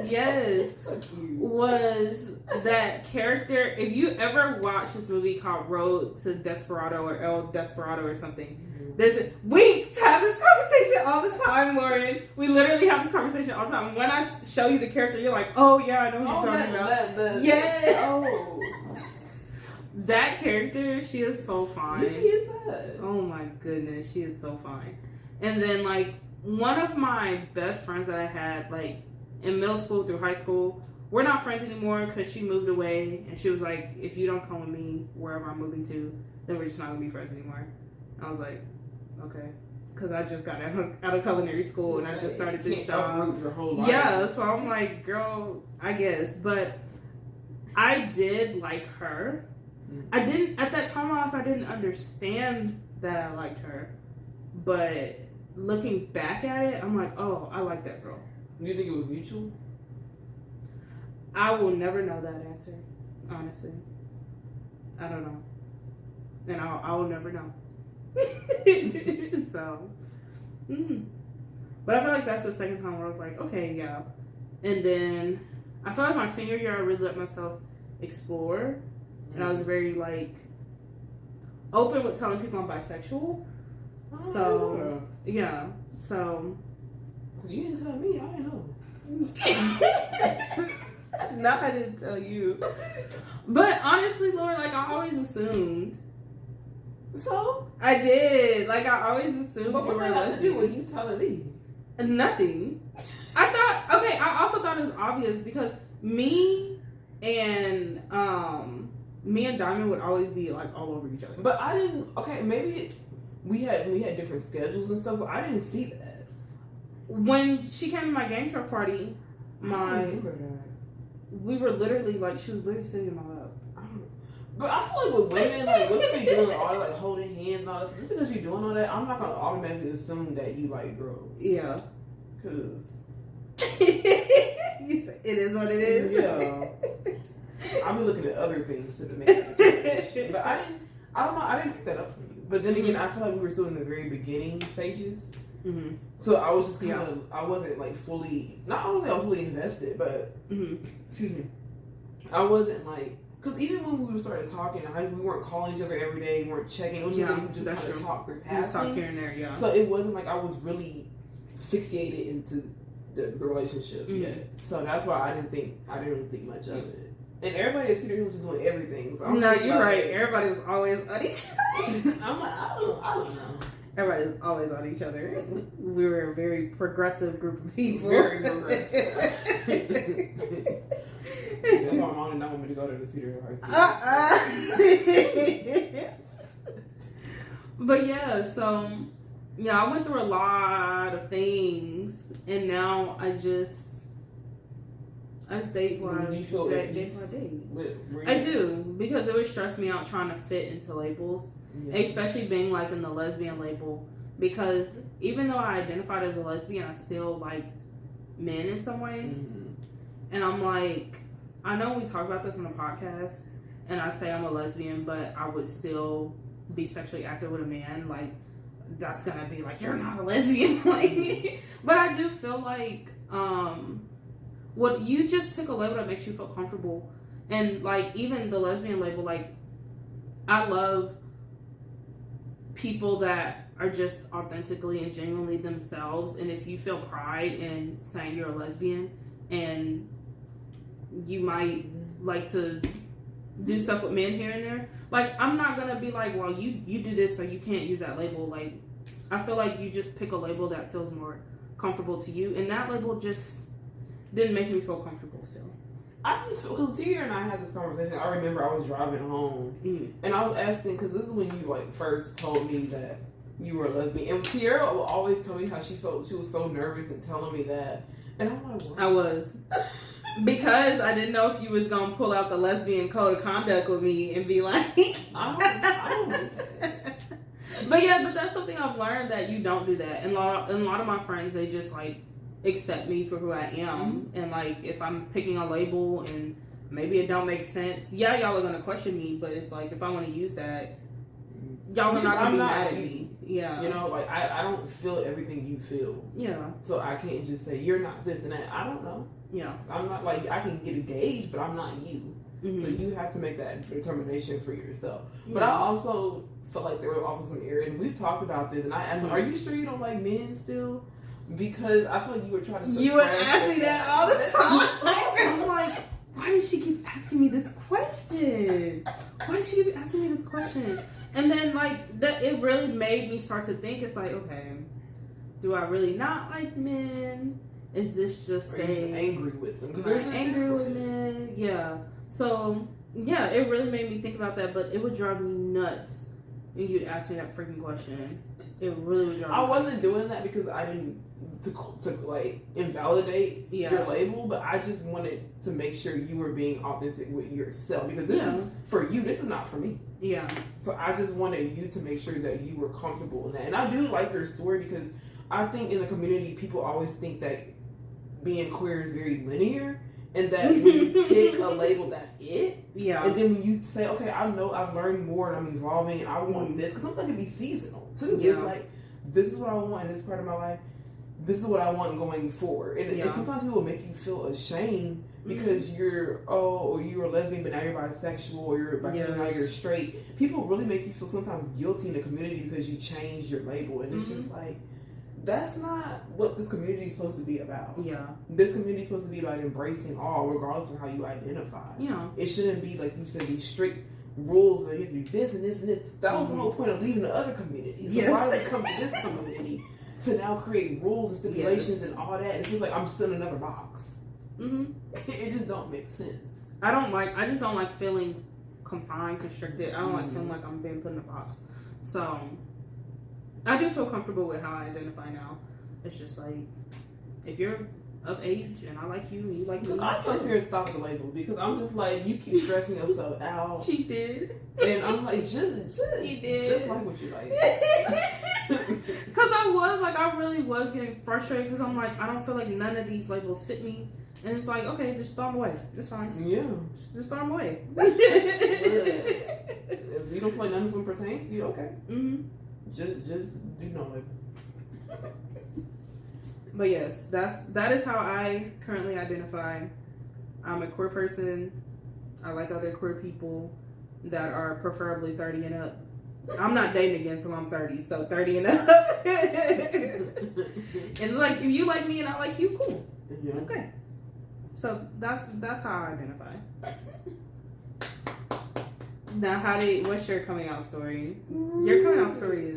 yes, was that character. If you ever watch this movie called Road to Desperado or El Desperado or something, we have this conversation all the time, Lauren. We literally have this conversation all the time. When I show you the character, you're like, oh, yeah, I know who you're talking about. Yes. Oh. That character, she is so fine. She is that. Oh my goodness, she is so fine. And then, like, one of my best friends that I had, like, in middle school through high school, we're not friends anymore because she moved away. And she was like, if you don't come with me wherever I'm moving to, then we're just not going to be friends anymore. And I was like, okay. Because I just got out of culinary school and I just started this job. Your whole life. Yeah, so I'm like, girl, I guess. But I did like her. I didn't, at that time in my life, I didn't understand that I liked her. But looking back at it, I'm like, oh, I like that girl. Do you think it was mutual? I will never know that answer, honestly. I don't know. And I will never know. So, But I feel like that's the second time where I was like, okay, yeah. And then I feel like my senior year, I really let myself explore. And I was very, like, open with telling people I'm bisexual. So, yeah. So. You didn't tell me. I didn't know. No, I didn't tell you. But honestly, Lord, like, I always assumed. So? I did. Like, I always assumed But you were a lesbian. What you telling me? Nothing. I thought, okay, I also thought it was obvious because me and Diamond would always be, like, all over each other. But I didn't, okay, maybe we had different schedules and stuff, so I didn't see that. When she came to my game truck party, we were literally, like, she was literally sitting in my lap. But I feel like with women, like, what they doing, all like holding hands and all that, just because you're doing all that, I'm not gonna automatically assume that you like girls. Yeah. Cause it is what it is. Yeah. I'll be looking at other things to make that determination. But I don't know, I didn't pick that up from you. But then again, I feel like we were still in the very beginning stages. Mm-hmm. So I was just kind of, I wasn't like fully, not only I was fully invested, but, excuse me, I wasn't like, because even when we started talking, we weren't calling each other every day, we weren't checking, it was just like we just kind of talk through passing. Talk here and there, yeah. So it wasn't like I was really fixated into the relationship yet. So that's why I didn't really think much of it. And everybody at Cedar Hill was just doing everything. So no, you're right. Everybody was always on each other. I'm like, I don't know. Everybody was always on each other. We were a very progressive group of people. Very progressive. That's why my mom did not want me to go to the Cedar Hill High School. But yeah, so yeah, I went through a lot of things, and now I just date what I date. I do, because it would stress me out trying to fit into labels, especially being like in the lesbian label. Because even though I identified as a lesbian, I still liked men in some way, and I'm like, I know we talk about this on the podcast, and I say I'm a lesbian, but I would still be sexually active with a man. Like, that's gonna be like, you're not a lesbian. Like, but I do feel like what you just pick a label that makes you feel comfortable. And like, even the lesbian label, like, I love people that are just authentically and genuinely themselves. And if you feel pride in saying you're a lesbian, and you might like to do stuff with men here and there, like, I'm not gonna be like, well, you do this so you can't use that label. Like, I feel like you just pick a label that feels more comfortable to you, and that label just didn't make me feel comfortable still. I just, because Tiara and I had this conversation, I remember I was driving home, and I was asking, because this is when you like first told me that you were a lesbian, and Tiara will always tell me how she felt, she was so nervous in telling me that, and I'm like, what? I was. Because I didn't know if you was going to pull out the lesbian code of conduct with me and be like... I don't do that. But yeah, but that's something I've learned, that you don't do that. And a lot of my friends, they just like accept me for who I am. And like, if I'm picking a label and maybe it don't make sense, yeah, y'all are going to question me, but it's like, if I want to use that, y'all are not gonna be not mad at you. me. Yeah. You know, like I don't feel everything you feel. Yeah. So I can't just say you're not this and that. I don't know. Yeah. I'm not like I can get a gauge, but I'm not you. Mm-hmm. So you have to make that determination for yourself. Yeah. But I also felt like there were also some areas we've talked about this, and I asked, "Are you sure you don't like men still?" Because I feel like you were trying to. You would ask me that all the time. I'm like, why does she keep asking me this question? Why does she keep asking me this question? And then like that, it really made me start to think. It's like, okay, do I really not like men? Is this just angry with them? Am I angry with men? Yeah. So yeah, it really made me think about that. But it would drive me nuts when you'd ask me that freaking question. It really would drive me. I wasn't doing that because I didn't to like invalidate your label, but I just wanted to make sure you were being authentic with yourself because this is for you. This is not for me. Yeah. So I just wanted you to make sure that you were comfortable in that. And I do like your story because I think in the community people always think that being queer is very linear and that when you pick a label, that's it. Yeah. And then when you say, okay, I know I've learned more and I'm evolving and I want this, because sometimes it can be seasonal too. Yeah. It's like, this is what I want in this part of my life. This is what I want going forward. And sometimes people make you feel ashamed because you're a lesbian, but now you're bisexual, or you're bisexual, now you're straight. People really make you feel sometimes guilty in the community because you changed your label. And it's just like, that's not what this community is supposed to be about. Yeah. This community is supposed to be about embracing all, regardless of how you identify. Yeah. It shouldn't be, like you said, these strict rules that you have to do this and this and this. That was the whole point of leaving the other communities. So why did we come to this community to now create rules and stipulations and all that? It's just like, I'm still in another box. It just don't make sense. I just don't like feeling confined, constricted. I don't like feeling like I'm being put in a box. So I do feel comfortable with how I identify now. It's just like, if you're of age and I like you and you like me. I'm so here to stop the label because I'm just like, you keep stressing yourself out. She did. And I'm like, just like what you like. Because I really was getting frustrated because I'm like, I don't feel like none of these labels fit me. And it's like, okay, just throw them away. It's fine. Yeah. Just throw them away. If you don't play none of them pertains to you, okay. Just do not label. But yes, that is how I currently identify. I'm a queer person. I like other queer people that are preferably 30 and up. I'm not dating again until I'm 30, so 30 and up. And like, if you like me and I like you, cool. Yeah. Okay. So that's how I identify. Now, what's your coming out story? Your coming out story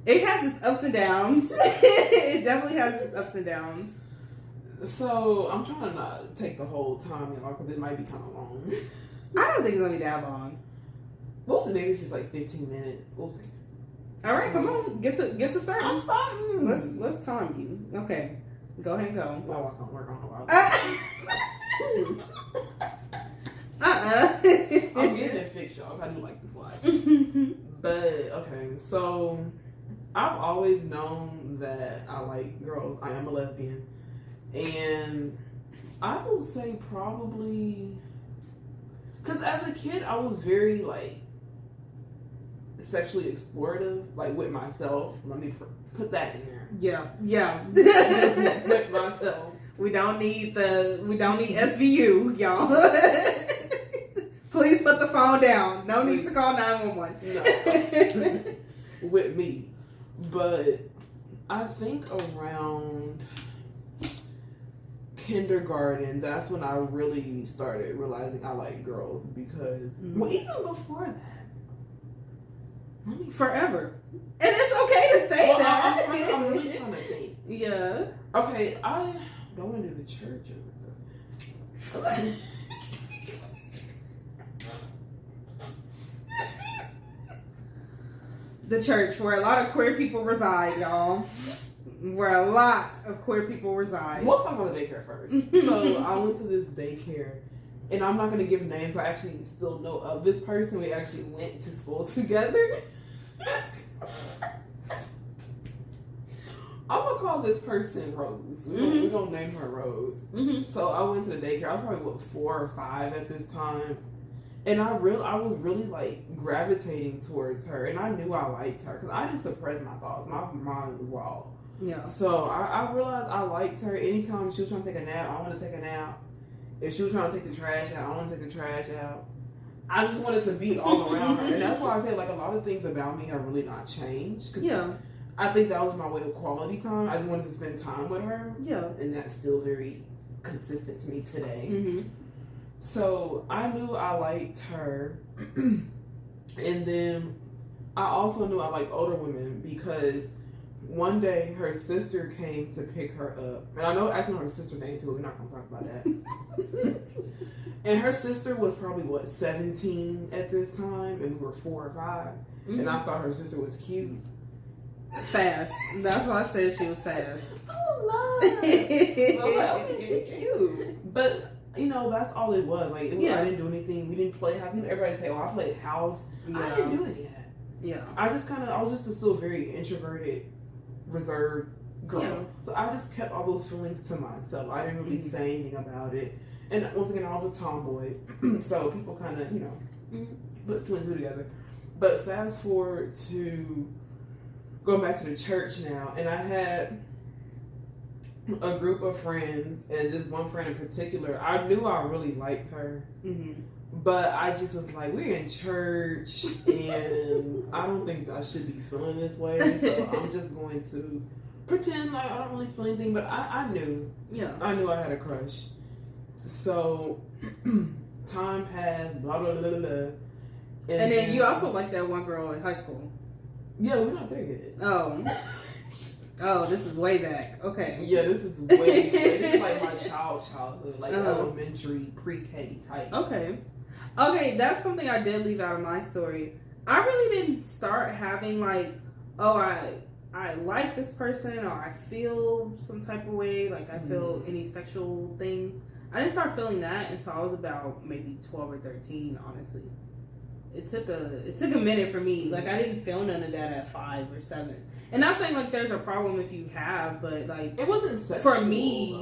it has its ups and downs. It definitely has its ups and downs. So I'm trying to not take the whole time, because it might be kind of long. I don't think it's gonna be that long. We'll see. Maybe if it's like 15 minutes. We'll see. All right, come on, get to start. I'm starting. Let's time you. Okay, go ahead and go. My wife's gonna work on her. I'm getting it fixed, y'all. I do like this watch. But okay, so I've always known that I like girls. I am a lesbian. And I will say probably, because as a kid, I was very, like, sexually explorative, like, with myself. Let me put that in there. Yeah. With myself. We don't need SVU, y'all. Please put the phone down. No need to call 911. No. With me. But I think around kindergarten, that's when I really started realizing I like girls because, well, even before that. Forever. And it's okay to say that. I'm really trying to think. Yeah. Okay, I don't want to do the church or okay. The church, where a lot of queer people reside, y'all. Where a lot of queer people reside. We'll talk about the daycare first. So I went to this daycare, and I'm not going to give names, but I actually still know of this person. We actually went to school together. I'm going to call this person Rose. We're going to name her Rose. So I went to the daycare. I was probably, 4 or 5 at this time. And I was really like gravitating towards her, and I knew I liked her because I didn't suppress my thoughts. My mind was wild. Yeah. So I realized I liked her. Anytime she was trying to take a nap, I wanted to take a nap. If she was trying to take the trash out, I wanted to take the trash out. I just wanted to be all around her, and that's why I say like a lot of things about me have really not changed. Cause Yeah. I think that was my way of quality time. I just wanted to spend time with her. Yeah. And that's still very consistent to me today. Mm-hmm. So I knew I liked her. And then I also knew I liked older women because one day her sister came to pick her up. And I know I know her sister's name too. We're not going to talk about that. And her sister was probably, 17 at this time. And we were 4 or 5. Mm-hmm. And I thought her sister was cute. Fast. That's why I said she was fast. Oh, Lord. She cute. But, you know, that's all it was. Like, I didn't do anything. We didn't play house. Everybody say, I played house. Yeah. I didn't do any of that. Yeah. I was just a still very introverted, reserved girl. Yeah. So I just kept all those feelings to myself. I didn't really say anything about it. And once again, I was a tomboy. So people kind of, put 2 and 2 together. But fast forward to going back to the church now, and I had a group of friends, and this one friend in particular, I knew I really liked her, but I just was like, we're in church, and I don't think I should be feeling this way, so I'm just going to pretend like I don't really feel anything, but I knew. Yeah. I knew I had a crush. So, time passed, blah, blah, blah, blah. And then you also liked that one girl in high school. Yeah, we're not there yet. Oh, this is way back. Okay. Yeah, this is way this is like my childhood, like elementary, pre-K type. Okay, that's something I did leave out of my story. I really didn't start having like, I like this person or I feel some type of way, like I feel any sexual things. I didn't start feeling that until I was about maybe 12 or 13, honestly. It took a minute for me. Like, I didn't feel none of that at 5 or 7. And not saying, like, there's a problem if you have, but, like... It wasn't sexual, for me,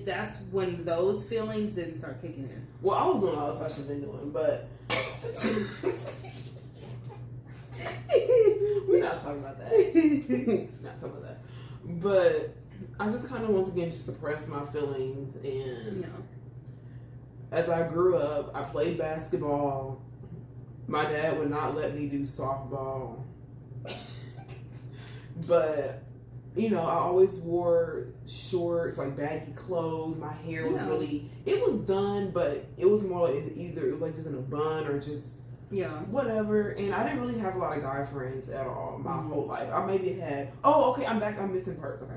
that's when those feelings didn't start kicking in. Well, I was doing all the stuff I should have been doing, but... We're not talking about that. Not talking about that. But I just kind of, once again, just suppressed my feelings. And as I grew up, I played basketball. My dad would not let me do softball. But, I always wore shorts, like baggy clothes. My hair was it was done, but it was more like either it was like just in a bun or just whatever. And I didn't really have a lot of guy friends at all my whole life. I maybe had, I'm back, I'm missing parts. Okay.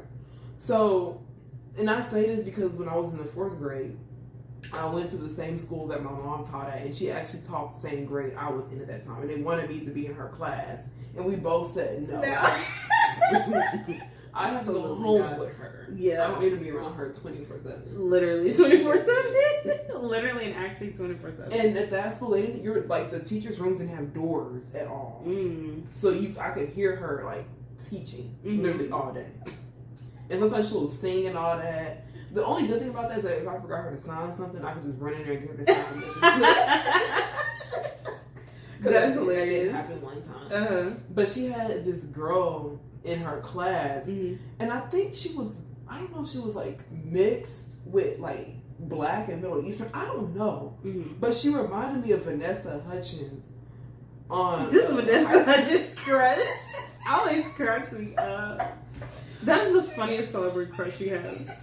So, and I say this because when I was in the 4th grade, I went to the same school that my mom taught at, and she actually taught the same grade I was in at that time, and they wanted me to be in her class, and we both said no. I have to go home with her. Yeah. I don't need to be around her 24/7. Literally 24/7? Literally and actually 24/7. And at that school, the teachers' rooms didn't have doors at all. So I could hear her, like, teaching literally all day. And sometimes she was singing and all that. The only good thing about that is that if I forgot her to sign something, I could just run in there and give her the sign. Because that's hilarious. That happened one time. But she had this girl in her class, and I think I don't know if she was like mixed with like Black and Middle Eastern. I don't know. But she reminded me of Vanessa Hudgens on Vanessa Hudgens crush. Always cracks me up. That is the funniest celebrity crush you have.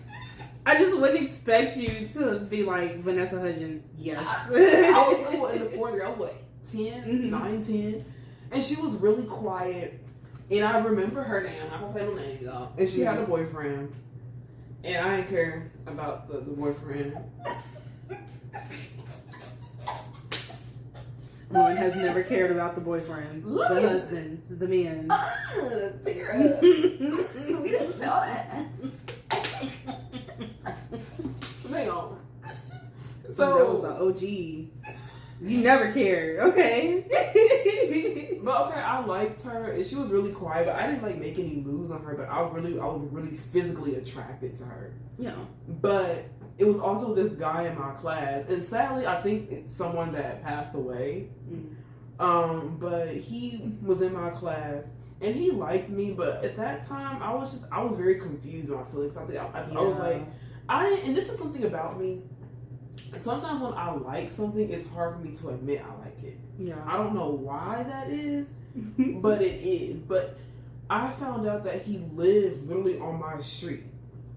I just wouldn't expect you to be like Vanessa Hudgens. Yes. I was in the 4th grade. I was like 10, 9, 10. And she was really quiet. And I remember her name. I'm not going to say no name, though. And she had a boyfriend. And I didn't care about the boyfriend. Lauren has never cared about the boyfriends, the husbands, the men. Figure it out. We didn't know that. Hang on. So that was the OG. You never cared, okay? But okay, I liked her, and she was really quiet. But I didn't like make any moves on her. But I was really physically attracted to her. Yeah. But it was also this guy in my class, and sadly, I think it's someone that passed away. But he was in my class, and he liked me. But at that time, I was very confused with my feelings. I was like, and this is something about me. Sometimes when I like something, it's hard for me to admit I like it. Yeah. I don't know why that is, but it is. But I found out that he lived literally on my street.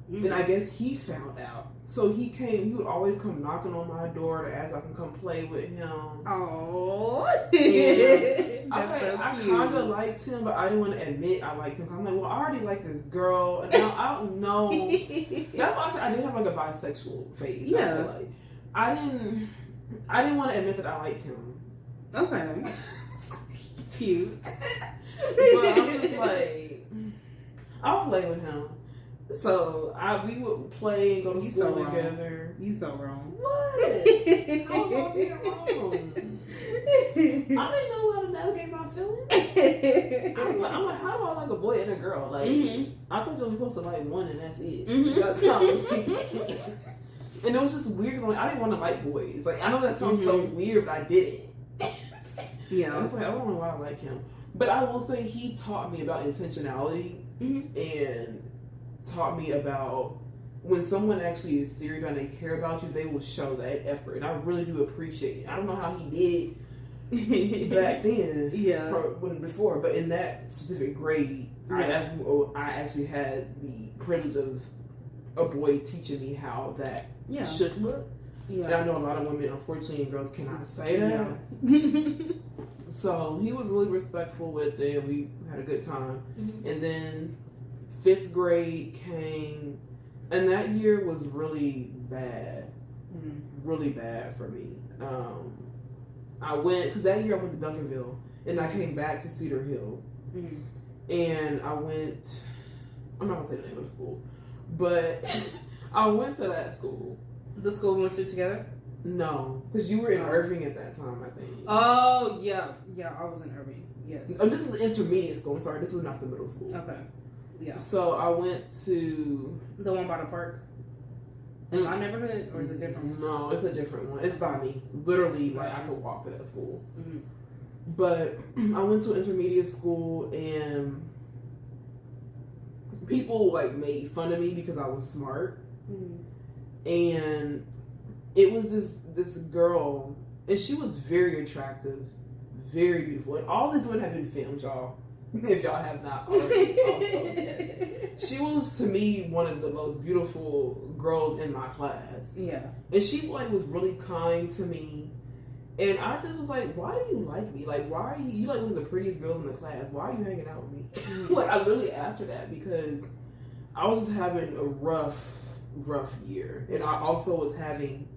And I guess he found out. So he would always come knocking on my door to ask if I can come play with him. Oh. I kind of liked him, but I didn't want to admit I liked him. I'm like, well, I already like this girl. And now I don't know. That's why I said I did have like a bisexual phase. Yeah. I didn't want to admit that I liked him. Okay. Cute. But I'm just like, I'll play with him. So we would play and go to school together. You so wrong. What? How was I being wrong? I didn't know how to navigate my feelings. I'm like, how do I like a boy and a girl? Like, I thought they were supposed to like one and that's it. That's how I was thinking. And it was just weird. Like, I didn't want to like boys. Like, I know that sounds so weird, but I didn't. Yeah. I was like, I don't know why I like him. But I will say he taught me about intentionality and taught me about when someone actually is serious and they care about you, they will show that effort. And I really do appreciate it. I don't know how he did back then. Yeah. Or before, but in that specific grade, I actually had the privilege of a boy teaching me how that should look. Yeah. And I know a lot of women, unfortunately, and girls cannot say that. Yeah. So he was really respectful with it. We had a good time. And then 5th grade came, and that year was really bad. Really bad for me. I went, because that year I went to Duncanville, and I came back to Cedar Hill. And I went, I'm not going to say the name of the school, but I went to that school. The school we went to together? No, because you were in Irving at that time, I think. Oh, yeah. Yeah, I was in Irving, yes. Oh, this is the intermediate school. I'm sorry, this was not the middle school. Okay, yeah. So I went to... The one by the park? In my neighborhood, or is it a different one? No, it's a different one. It's by me. Literally, like, I could walk to that school. But I went to intermediate school, and people, like, made fun of me because I was smart. And it was this girl, and she was very attractive, very beautiful. And all these women have been filmed, y'all. If y'all have not already. She was, to me, one of the most beautiful girls in my class. Yeah. And she, like, was really kind to me. And I just was like, why do you like me? Like, why are you like one of the prettiest girls in the class? Why are you hanging out with me? Like, I literally asked her that because I was just having a rough year. And I also was having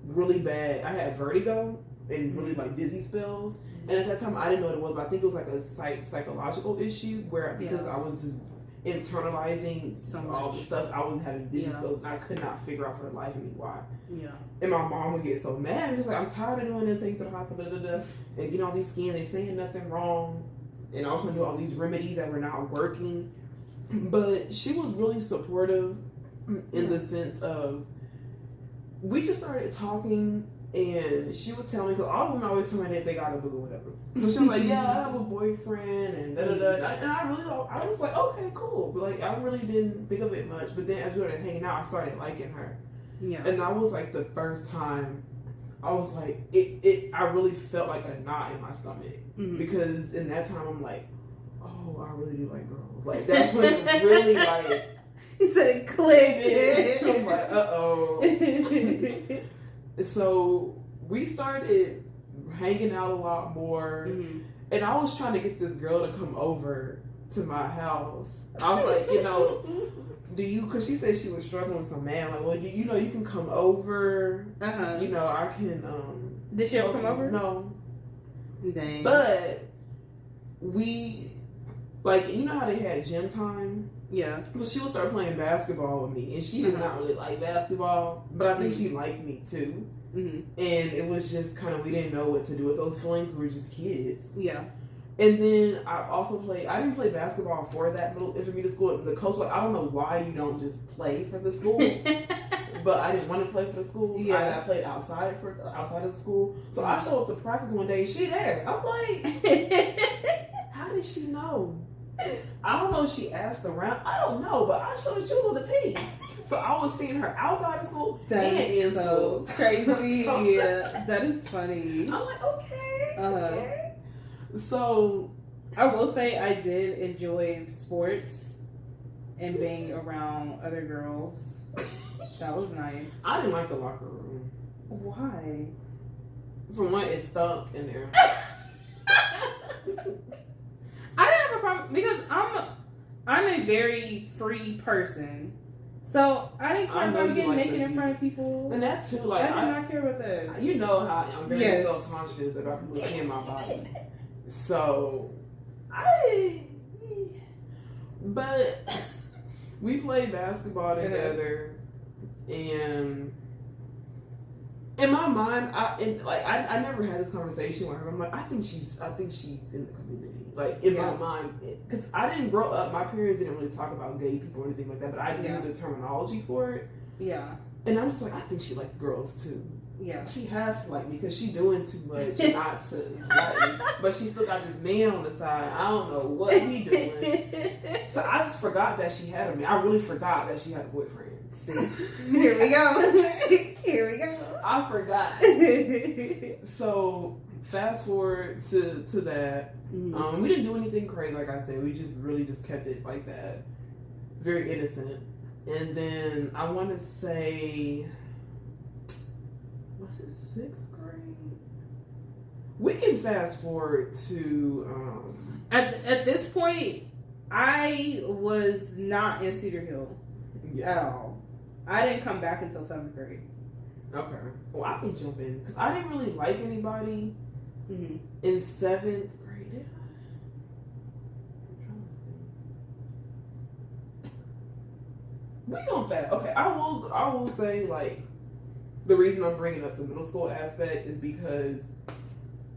really bad, I had vertigo and really like dizzy spells. And at that time I didn't know what it was, but I think it was like a psychological issue where because I was just internalizing all the stuff, I was having dizzy spells and I could not figure out for the life of me why. Yeah. And my mom would get so mad. She was like, I'm tired of doing this thing to the hospital, and getting all these scans, they saying nothing wrong. And I was trying to do all these remedies that were not working. But she was really supportive in the sense of, we just started talking, and she would tell me, because all of them always tell me that they got a boo or whatever. So she was like, yeah, I have a boyfriend, and da-da-da. And I was like, okay, cool. But like, I really didn't think of it much. But then as we started hanging out, I started liking her. Yeah. And that was like the first time I was like, I really felt like a knot in my stomach. Because in that time, I'm like, oh, I really do like girls. Like, that's when it really like... He said it clicked. I'm like, uh-oh. So we started hanging out a lot more. And I was trying to get this girl to come over to my house. I was like, because she said she was struggling with some man. Like, well, you can come over. I can, Did she ever come over? No. Dang. But we, like, how they had gym time? Yeah. So she would start playing basketball with me, and she did not really like basketball, but I think she liked me too. And it was just kind of, we didn't know what to do with those feelings. We were just kids. Yeah. And then I also I didn't play basketball for that middle intermediate school. The coach, like, I don't know why you don't just play for the school. but I didn't want to play for the school. So Yeah. I played outside of the school. So I showed up to practice one day. She there. I'm like, how did she know? I don't know if she asked around. I don't know, but I showed she was on the team. So I was seeing her outside of school That and in is so school. crazy. Yeah, that is funny. I'm like, okay. So I will say I did enjoy sports and being around other girls. That was nice. I didn't like the locker room. Why? From one, it stunk in there. I didn't have a problem because I'm a very free person. So I didn't care about getting naked in front of people. And that too, like I did not care about that. You know how I'm very Yes. self-conscious about people seeing my body. So but we played basketball together, and in my mind, I never had this conversation with her. I'm like, I think she's in the community. Like in my mind, because I didn't grow up. My parents didn't really talk about gay people or anything like that, but I knew the terminology for it. Yeah. And I'm just like, I think she likes girls too. Yeah. She has to like me because she's doing too much not to like me. But she still got this man on the side. I don't know what he doing. So I just forgot that she had a man. I really forgot that she had a boyfriend. See? Here we go. Here we go. I forgot. So fast forward to that. Mm-hmm. We didn't do anything crazy, like I said. We just really just kept it like that. Very innocent. And then I want to say, was it 6th grade? We can fast forward to At this point, I was not in Cedar Hill at all. I didn't come back until 7th grade. Okay. Well, I can jump in because I didn't really like anybody in 7th grade. Did I? I'm trying to think. We on that. Okay, I will say like the reason I'm bringing up the middle school aspect is because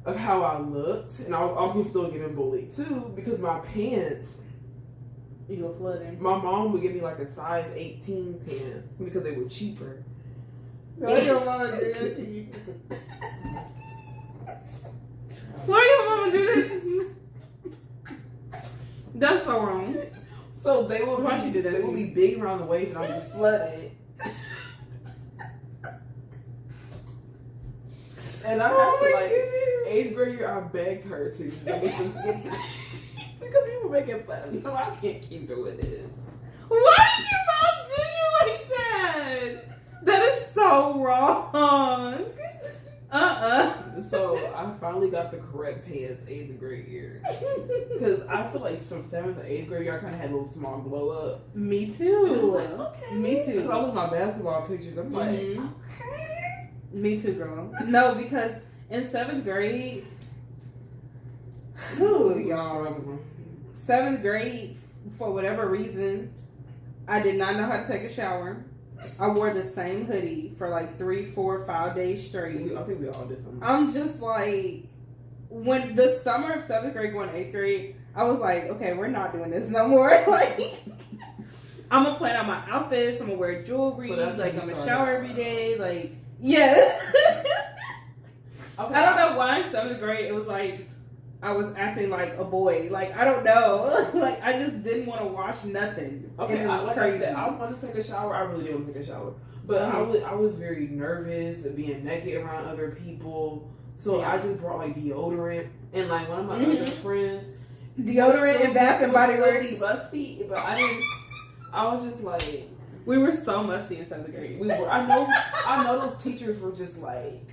of how I looked, and I was often still getting bullied too because my pants. You go flooding. My mom would give me like a size 18 pants because they were cheaper. Why your mama do that to you? Why your mama do that to you? That's so wrong. So they would Why she do that they to would you? be big around the waist, and I'd be flooded. And I had to like goodness. 8th grade year, I begged her to give me some skin because people making fun of me. So I can't keep doing this. Why did your mom do you like that? That is so wrong. So I finally got the correct pants 8th grade year because I feel like from 7th to 8th grade year, I kind of had a little small glow up. Me too. Like, okay. Me too. Because I look at my basketball pictures, I'm like, Mhm. okay. Me too, girl. No, because in 7th grade, ooh, y'all. Struggling. 7th grade, for whatever reason, I did not know how to take a shower. I wore the same hoodie for like 3, 4, 5 days straight. I think we all did something. I'm just like, when the summer of 7th grade going to 8th grade, I was like, okay, we're not doing this no more. Like, I'm gonna plan out my outfits. I'm gonna wear jewelry. So that's like, when I'm you gonna started shower out. every day. Like, yes. Okay. I don't know why in 7th grade it was like I was acting like a boy. Like, I don't know. Like, I just didn't want to wash nothing. Okay, And it was like crazy. I said, I want to take a shower. I really didn't want to take a shower. But I was very nervous of being naked around other people. So I just brought like deodorant. And like one of my other friends. Deodorant and Bath and Body Works. Musty, but I was just like. We were so musty in 7th grade. We were. I know those teachers were just like.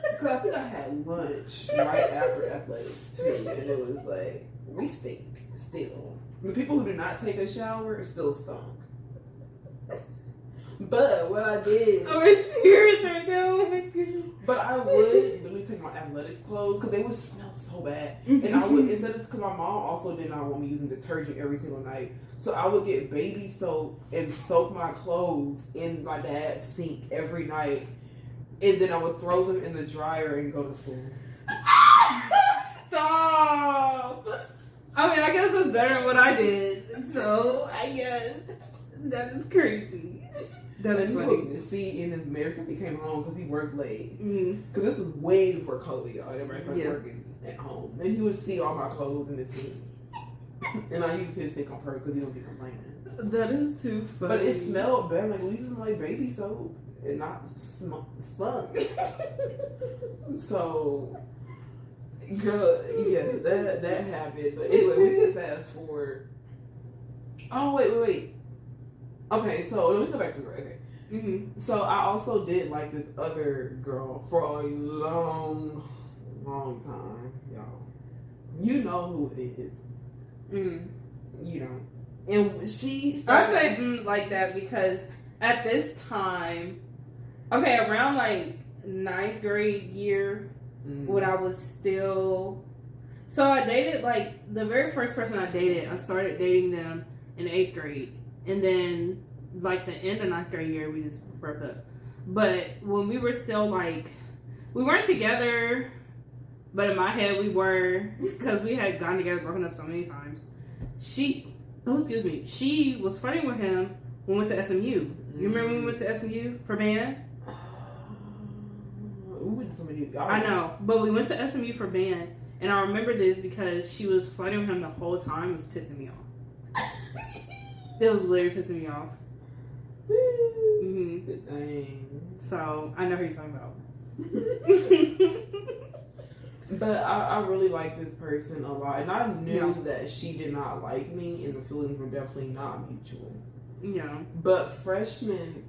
Because I think I had lunch right after athletics too. And it was like, we stink still. The people who do not take a shower still stunk. But what I did, I'm in tears right now. Oh my goodness. but I would literally take my athletics clothes because they would smell so bad, and I would instead of because my mom also did not want me using detergent every single night, so I would get baby soap and soak my clothes in my dad's sink every night, and then I would throw them in the dryer and go to school. Stop. I mean, I guess it's better than what I did. So I guess that is crazy. That is and funny. he would see in his marriage when he came home because he worked late. Mm. Because this was way before COVID, y'all. Everybody started Yeah. working at home. And he would see all my clothes in the sink. And I use his sink on purpose because he don't be complaining. That is too funny. But it smelled bad. Like, at least it's like baby soap and not skunk. So, girl, yeah, that happened. But anyway, we can fast forward. Oh, wait. Okay, so we go back to the okay. Mm-hmm. So I also did like this other girl for a long time, y'all. You know who it is. You know. And she started... I say like that because at this time, okay, around like 9th grade year, when I was still... So I dated, like, the very first person I dated, I started dating them in 8th grade. And then, like, the end of 9th grade year, we just broke up. But when we were still, like... We weren't together, but in my head we were, because we had gone together, broken up so many times. She was flirting with him when we went to SMU. You remember when we went to SMU for band? We went to so many... I know, but we went to SMU for band, and I remember this because she was flirting with him the whole time. It was pissing me off. It was literally pissing me off. Mm-hmm. Dang. So, I know who you're talking about. But I really like this person a lot. And I knew that she did not like me, and the feelings were definitely not mutual. Yeah. But freshman,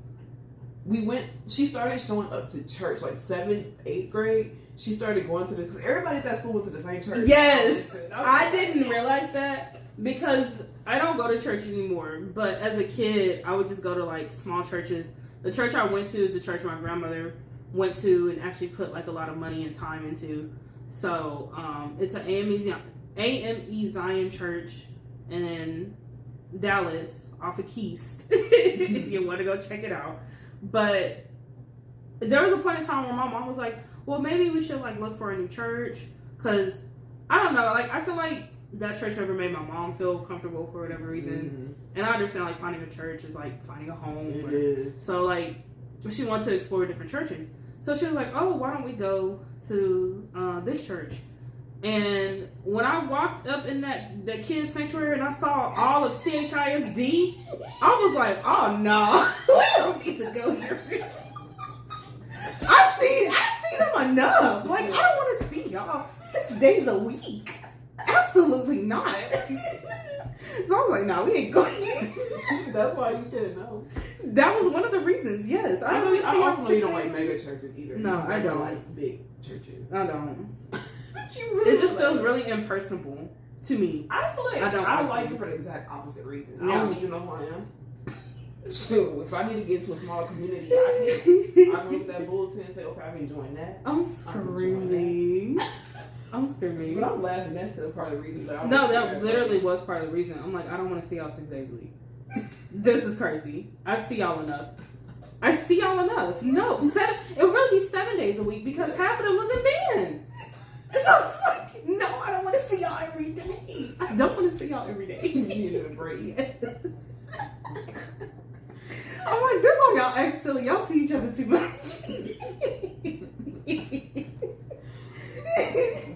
she started showing up to church, like 7th, 8th grade. She started going to because everybody at that school went to the same church. Yes. I didn't realize that because I don't go to church anymore. But as a kid, I would just go to like small churches. The church I went to is the church my grandmother went to and actually put like a lot of money and time into. So it's an AME Zion Church in Dallas off of Keast. If you want to go check it out. But there was a point in time where my mom was like, well, maybe we should like look for a new church. Because I don't know, like I feel like that church never made my mom feel comfortable for whatever reason. And I understand like finding a church is like finding a home. It is. So like she wanted to explore different churches. So she was like, oh, why don't we go to this church? And when I walked up in that kids' sanctuary and I saw all of CHISD, I was like, oh, no. We don't need to go here. I see them enough. Like, I don't want to see y'all 6 days a week. Absolutely not. So I was like, no, we ain't going here. That's why you said no. That was one of the reasons, yes. I also know you don't like mega churches either. No, I don't like big churches. I don't. Really it just feels really impersonable to me. I feel like I like it for the exact opposite reason. I don't even know who I am. Shoot, if I need to get into a smaller community, I can look at that bulletin and say, okay, I can join that. I'm screaming. I'm screaming. But I'm laughing. That's still part of the reason. No, that literally was part of the reason. I'm like, I don't want to see y'all 6 days a week. This is crazy. I see y'all enough. No, it would really be 7 days a week because half of them was in band. So it's like, no, I don't want to see y'all every day. I don't want to see y'all every day. You needed a break. Yes. I'm like, this one y'all act silly. Y'all see each other too much.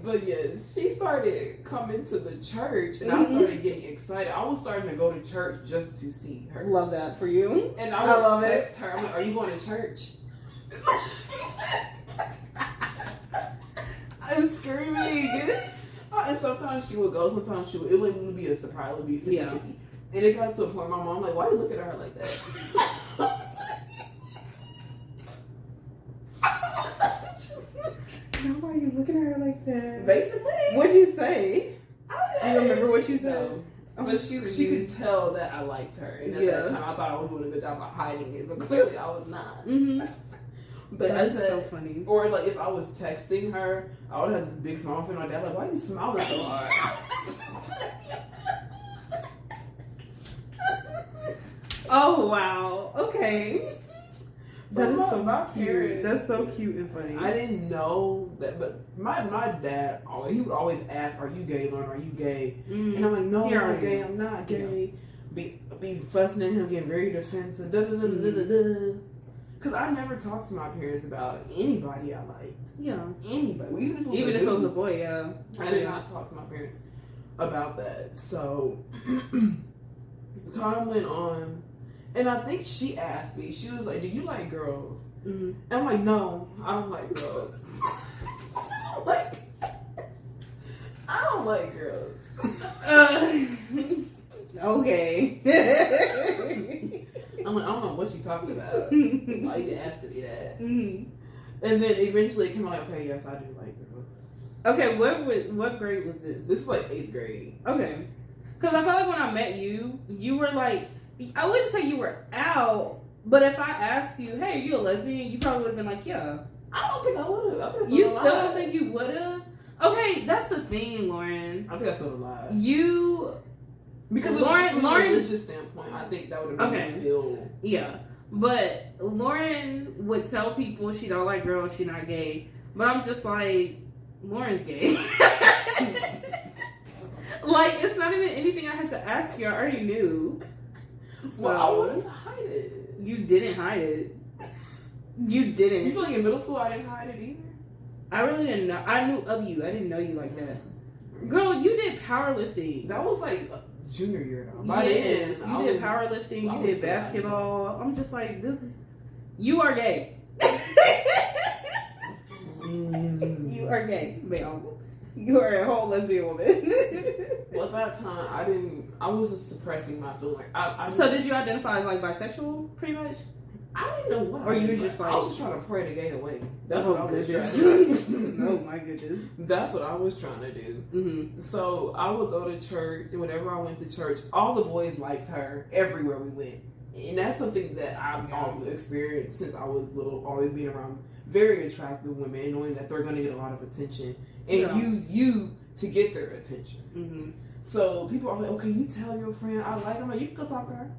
But yes, she started coming to the church, and I started getting excited. I was starting to go to church just to see her. Love that for you. And I would text her. I'm like, "Are you going to church?" I'm screaming. And sometimes she would go. Sometimes she would. It wouldn't be a surprise. It would be 50-50. And it got to a point. My mom like, "Why are you looking at her like that?" Why are you looking at her like that? Basically. What'd you say? You remember what you said? No. But she could tell that I liked her. And at that time, I thought I was doing a good job of hiding it. But clearly, I was not. Mm-hmm. But that's so funny. Or like if I was texting her, I would have this big smile on my dad. Like, why are you smiling so hard? Oh, wow. Okay. That is so cute. Parents, that's so cute and funny. I didn't know that, but my dad he would always ask, "Are you gay, Lauren? Are you gay?" And I'm like, "No, I'm not gay. I'm not gay." be fussing at him, getting very defensive. Because I never talked to my parents about anybody I liked. Yeah. Anybody. Even if it was a boy, yeah. I did not talk to my parents about that. So time went on, and I think she asked me, she was like, do you like girls? Mm-hmm. And I'm like, no, I don't like girls. I don't like girls. Okay. I'm like, I don't know what you're talking about. Why you asking me that? Mm-hmm. And then eventually it came out like, okay, yes, I do like girls. Okay, what grade was this? This is like 8th grade. Okay. Because I felt like when I met you, you were like, I wouldn't say you were out, but if I asked you, hey, are you a lesbian? You probably would have been like, yeah. I don't think I would have. You still don't think you would have? Okay, that's the thing, Lauren. I think that's still a lie. Because Lauren, from Lauren, a religious standpoint, I think that would have made me feel. Yeah, but Lauren would tell people she don't like girls, she not gay. But I'm just like, Lauren's gay. Like, it's not even anything I had to ask you. I already knew. So, Well, I wanted to hide it. You didn't hide it. You didn't. You feel like in middle school I didn't hide it either? I really didn't know. I knew of you. I didn't know you like that. Girl, you did powerlifting. That was like junior year though. Yes, you did powerlifting. You did basketball. I'm just like, you are gay. You are gay, ma'am. You are a whole lesbian woman. Well, at that time, I was just suppressing my feeling. So did you identify as like bisexual, pretty much? I didn't know what. Or you was just like, I was just trying to pray the gay away. That's oh, what I was goodness. trying to do. Oh my goodness. That's what I was trying to do. Mm-hmm. So I would go to church, and whenever I went to church, all the boys liked her everywhere we went. And that's something that I've always experienced since I was little, always being around very attractive women, knowing that they're going to get a lot of attention and use you to get their attention. Mm-hmm. So people are like, okay, you tell your friend I like her. Like, you can go talk to her.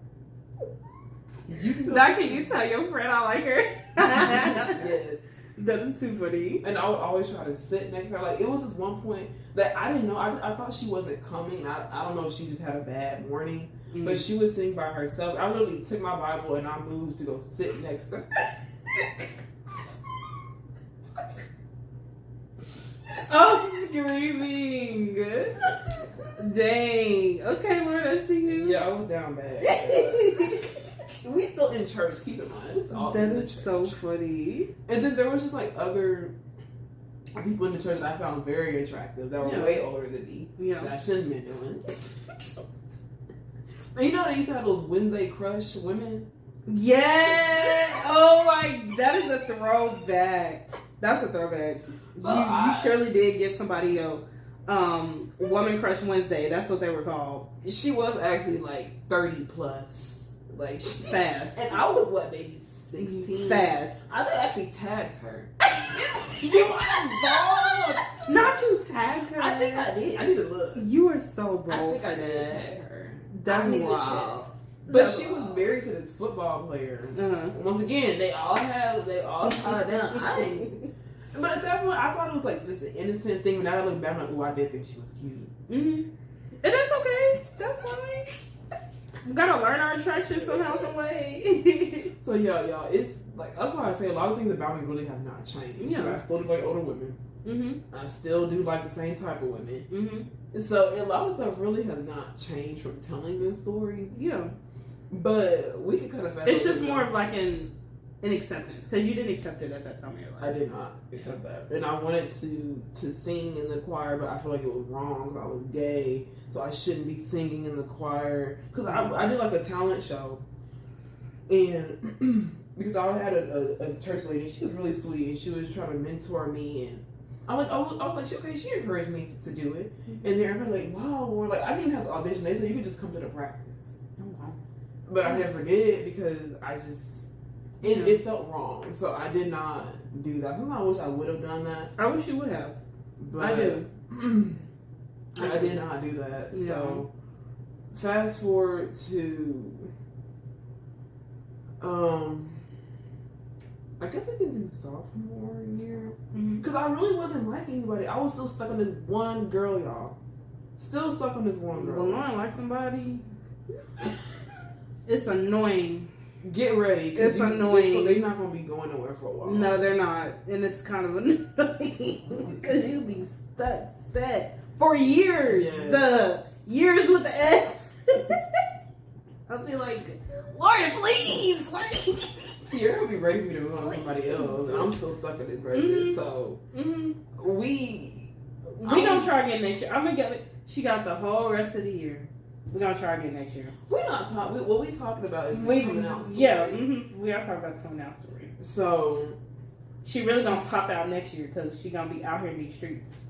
You can go Now can you tell your friend I like her? Yes. That is too funny. And I would always try to sit next to her. Like, it was this one point that I didn't know. I thought she wasn't coming. I don't know if she just had a bad morning. Mm-hmm. But she was sitting by herself. I literally took my Bible and I moved to go sit next to her. I'm screaming. Dang. Okay, Lord, I see you. Yeah, I was down bad. We still in church, keep in mind. It's all that in is the church. so funny. And then there was just like other people in the church that I found very attractive that were way older than me. Yeah. That I shouldn't have been doing. And you know how they used to have those Wednesday crush women? Yeah. Oh my, that is a throwback. That's a throwback. So you surely did give somebody a woman crush Wednesday. That's what they were called. She was actually like 30 plus. Like fast. And I was what, maybe 16? Fast. I actually tagged her. You are bold. Not you tagged her. I think I did. I need to look. You are so bold. I think I did tag her. That's wild. But she was married to this football player. Uh-huh. Once again, they all tied down. But at that point, I thought it was like just an innocent thing. Now I look back, I'm like, ooh, I did think she was cute. Mm-hmm. And that's okay. That's fine. We gotta learn our attraction somehow, some way. So yeah, y'all, it's like that's why I say a lot of things about me really have not changed. Yeah. I still do like older women. Mm-hmm. I still do like the same type of women. Mm-hmm. So a lot of stuff really has not changed from telling this story. Yeah. But we can kind of. It's just more of like an acceptance, because you didn't accept it at that time in your life. I did not accept that, and I wanted to sing in the choir, but I feel like it was wrong because I was gay, so I shouldn't be singing in the choir. Because I did like a talent show, and because I had a church lady, she was really sweet, and she was trying to mentor me, and I was like, okay, she encouraged me to do it, and they're like, wow, Lord, like I didn't even have to audition. They said you could just come to the practice. Oh wow! But I never did because I just. It felt wrong, so I did not do that. Sometimes I wish I would have done that. I wish you would have. But I do. I did not do that. Yeah. So fast forward to I guess we can do sophomore year. Because I really wasn't liking anybody. I was still stuck on this one girl, y'all. Still stuck on this one girl. Well, Lauren likes somebody. It's annoying. Get ready. It's annoying. They're not going to be going nowhere for a while. No, they're not. And it's kind of annoying. Because you'll be stuck, set for years. Yes. Years with the S. I'll be like, Lord, please. Tiara will be ready for me to move on to somebody else. And I'm still stuck in this president. So, we gonna try again next year. I'm gonna get it. She got the whole rest of the year. We're gonna try again next year. We're not talking. What we talking about is coming out story. Yeah, we are talking about the coming out story. So she really gonna pop out next year because she gonna be out here in these streets.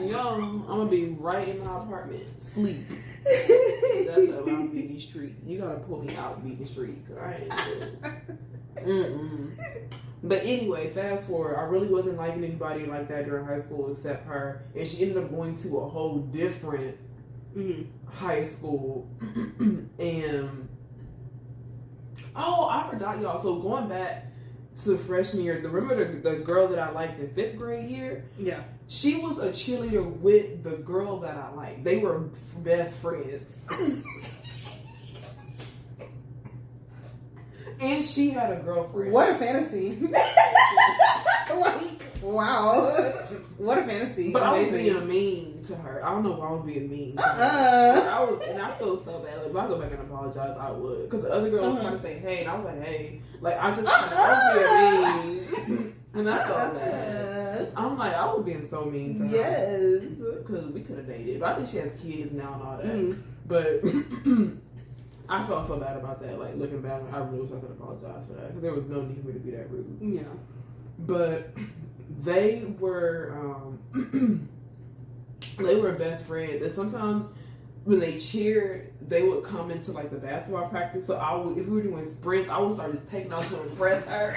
yo, I'm gonna be right in my apartment, sleep. That's what I'm gonna be in these streets. You gotta pull me out and be in the street because I ain't good. But anyway, fast forward. I really wasn't liking anybody like that during high school except her, and she ended up going to a whole different high school. And I forgot, y'all. So going back to freshman year, remember the girl that I liked in 5th grade year? Yeah. She was a cheerleader with the girl that I liked. They were best friends. And she had a girlfriend. What a fantasy. Like, wow. What a fantasy. But amazing. I was being mean to her. I don't know why I was being mean to her. And I feel so bad. Like, if I go back and apologize, I would. Because the other girl was trying to say hey, and I was like, hey. Like, I just I was being mean. And I felt bad. I'm like, I was being so mean to her. Yes. Because we could have dated. But I think she has kids now and all that. But I felt so bad about that. Like, looking back, I really wish I could apologize for that. Because there was no need for me to be that rude. Yeah. But they were best friends. And sometimes when they cheered, they would come into like the basketball practice. So if we were doing sprints, I would start just taking off to impress her.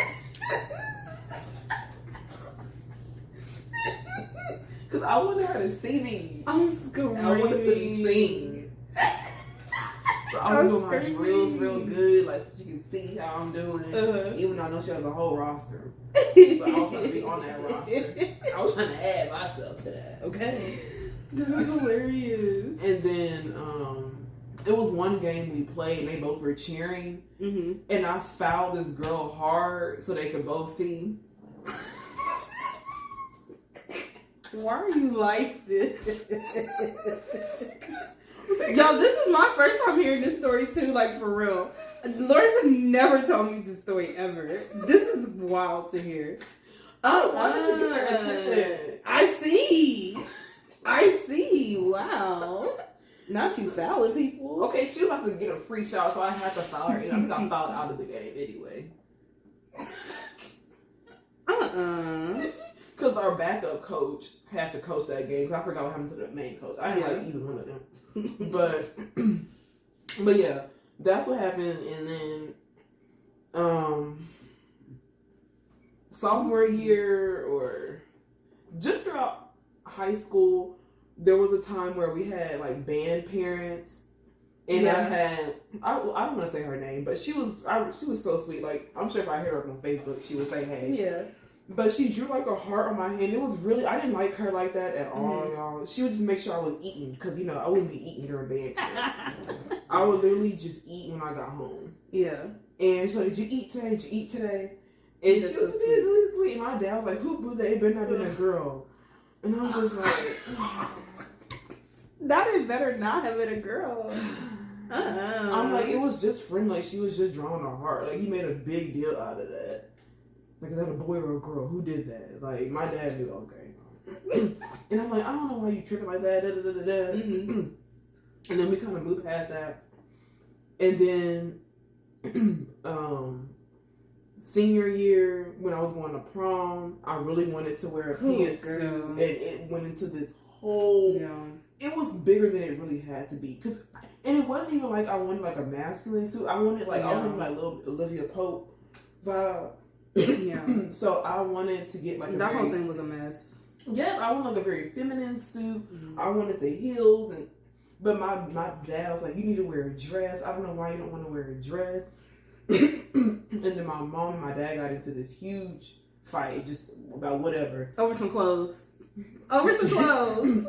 Because I wanted her to see me. I'm screaming. I wanted to be seen. So I was doing my drills real good, like so she can see how I'm doing. Even though I know she has a whole roster. But I was trying to be on that roster. I was trying to add myself to that, okay? That was hilarious. And then it was one game we played and they both were cheering. And I fouled this girl hard so they could both see. Why are you like this? Y'all, this is my first time hearing this story too, like for real. Lawrence had never told me this story ever. This is wild to hear. I wanted to get her attention. I see. Wow. Not you fouling people. Okay, she was about to get a free shot, so I had to foul her. And I think I fouled out of the game anyway. Because our backup coach had to coach that game. Because I forgot what happened to the main coach. I didn't like either one of them. But yeah, that's what happened. And then sophomore year or just throughout high school, there was a time where we had like band parents. And I don't want to say her name, but she was so sweet. Like, I'm sure if I hear her on Facebook, she would say hey. Yeah. But she drew like a heart on my hand. It was really, I didn't like her like that at all, y'all. She would just make sure I was eating because, I wouldn't be eating during band camp. I would literally just eat when I got home. Yeah. And so, did you eat today? Did you eat today? And she was just really sweet. And my dad was like, who blew that? It better not been a girl. And I was just like, that it better not have been a girl. I'm like, it was just friendly. Like, she was just drawing a heart. Like, he made a big deal out of that. Like, is that a boy or a girl? Who did that? Like, my dad knew, okay. And I'm like, I don't know why you tripping like that. And then we kind of moved past that. And then, senior year, when I was going to prom, I really wanted to wear a pantsuit. And it went into this whole... Yeah. It was bigger than it really had to be. And it wasn't even like I wanted like a masculine suit. I wanted like little Olivia Pope vibe. Yeah. So I wanted to get like that whole thing was a mess. Yes, I wanted like a very feminine suit. I wanted the heels but my dad was like, you need to wear a dress. I don't know why you don't want to wear a dress. And then my mom and my dad got into this huge fight just about whatever. Over some clothes. Over some clothes.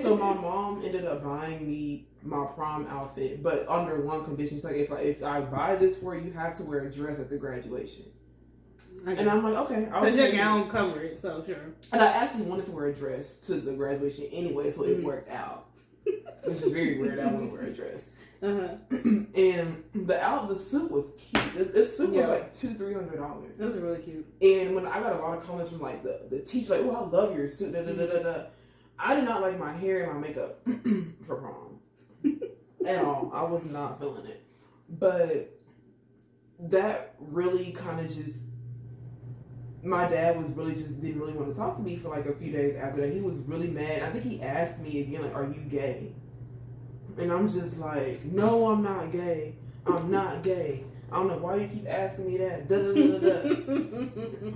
So my mom ended up buying me my prom outfit, but under one condition. She's like, if I buy this for you, you have to wear a dress at the graduation. And I'm like, okay. Because your gown covered it, so sure. And I actually wanted to wear a dress to the graduation anyway, so it worked out. Which is very weird. I want to wear a dress. And the suit was cute. This suit was like $200-$300. It was really cute. And when I got a lot of comments from like the teacher, like, "Oh, I love your suit." I did not like my hair and my makeup for prom at all. I was not feeling it, but that really kind of just. My dad was really just didn't really want to talk to me for like a few days after that. He was really mad. I think he asked me again, like, "Are you gay?" And I'm just like, "No, I'm not gay. I'm not gay. I don't know why you keep asking me that."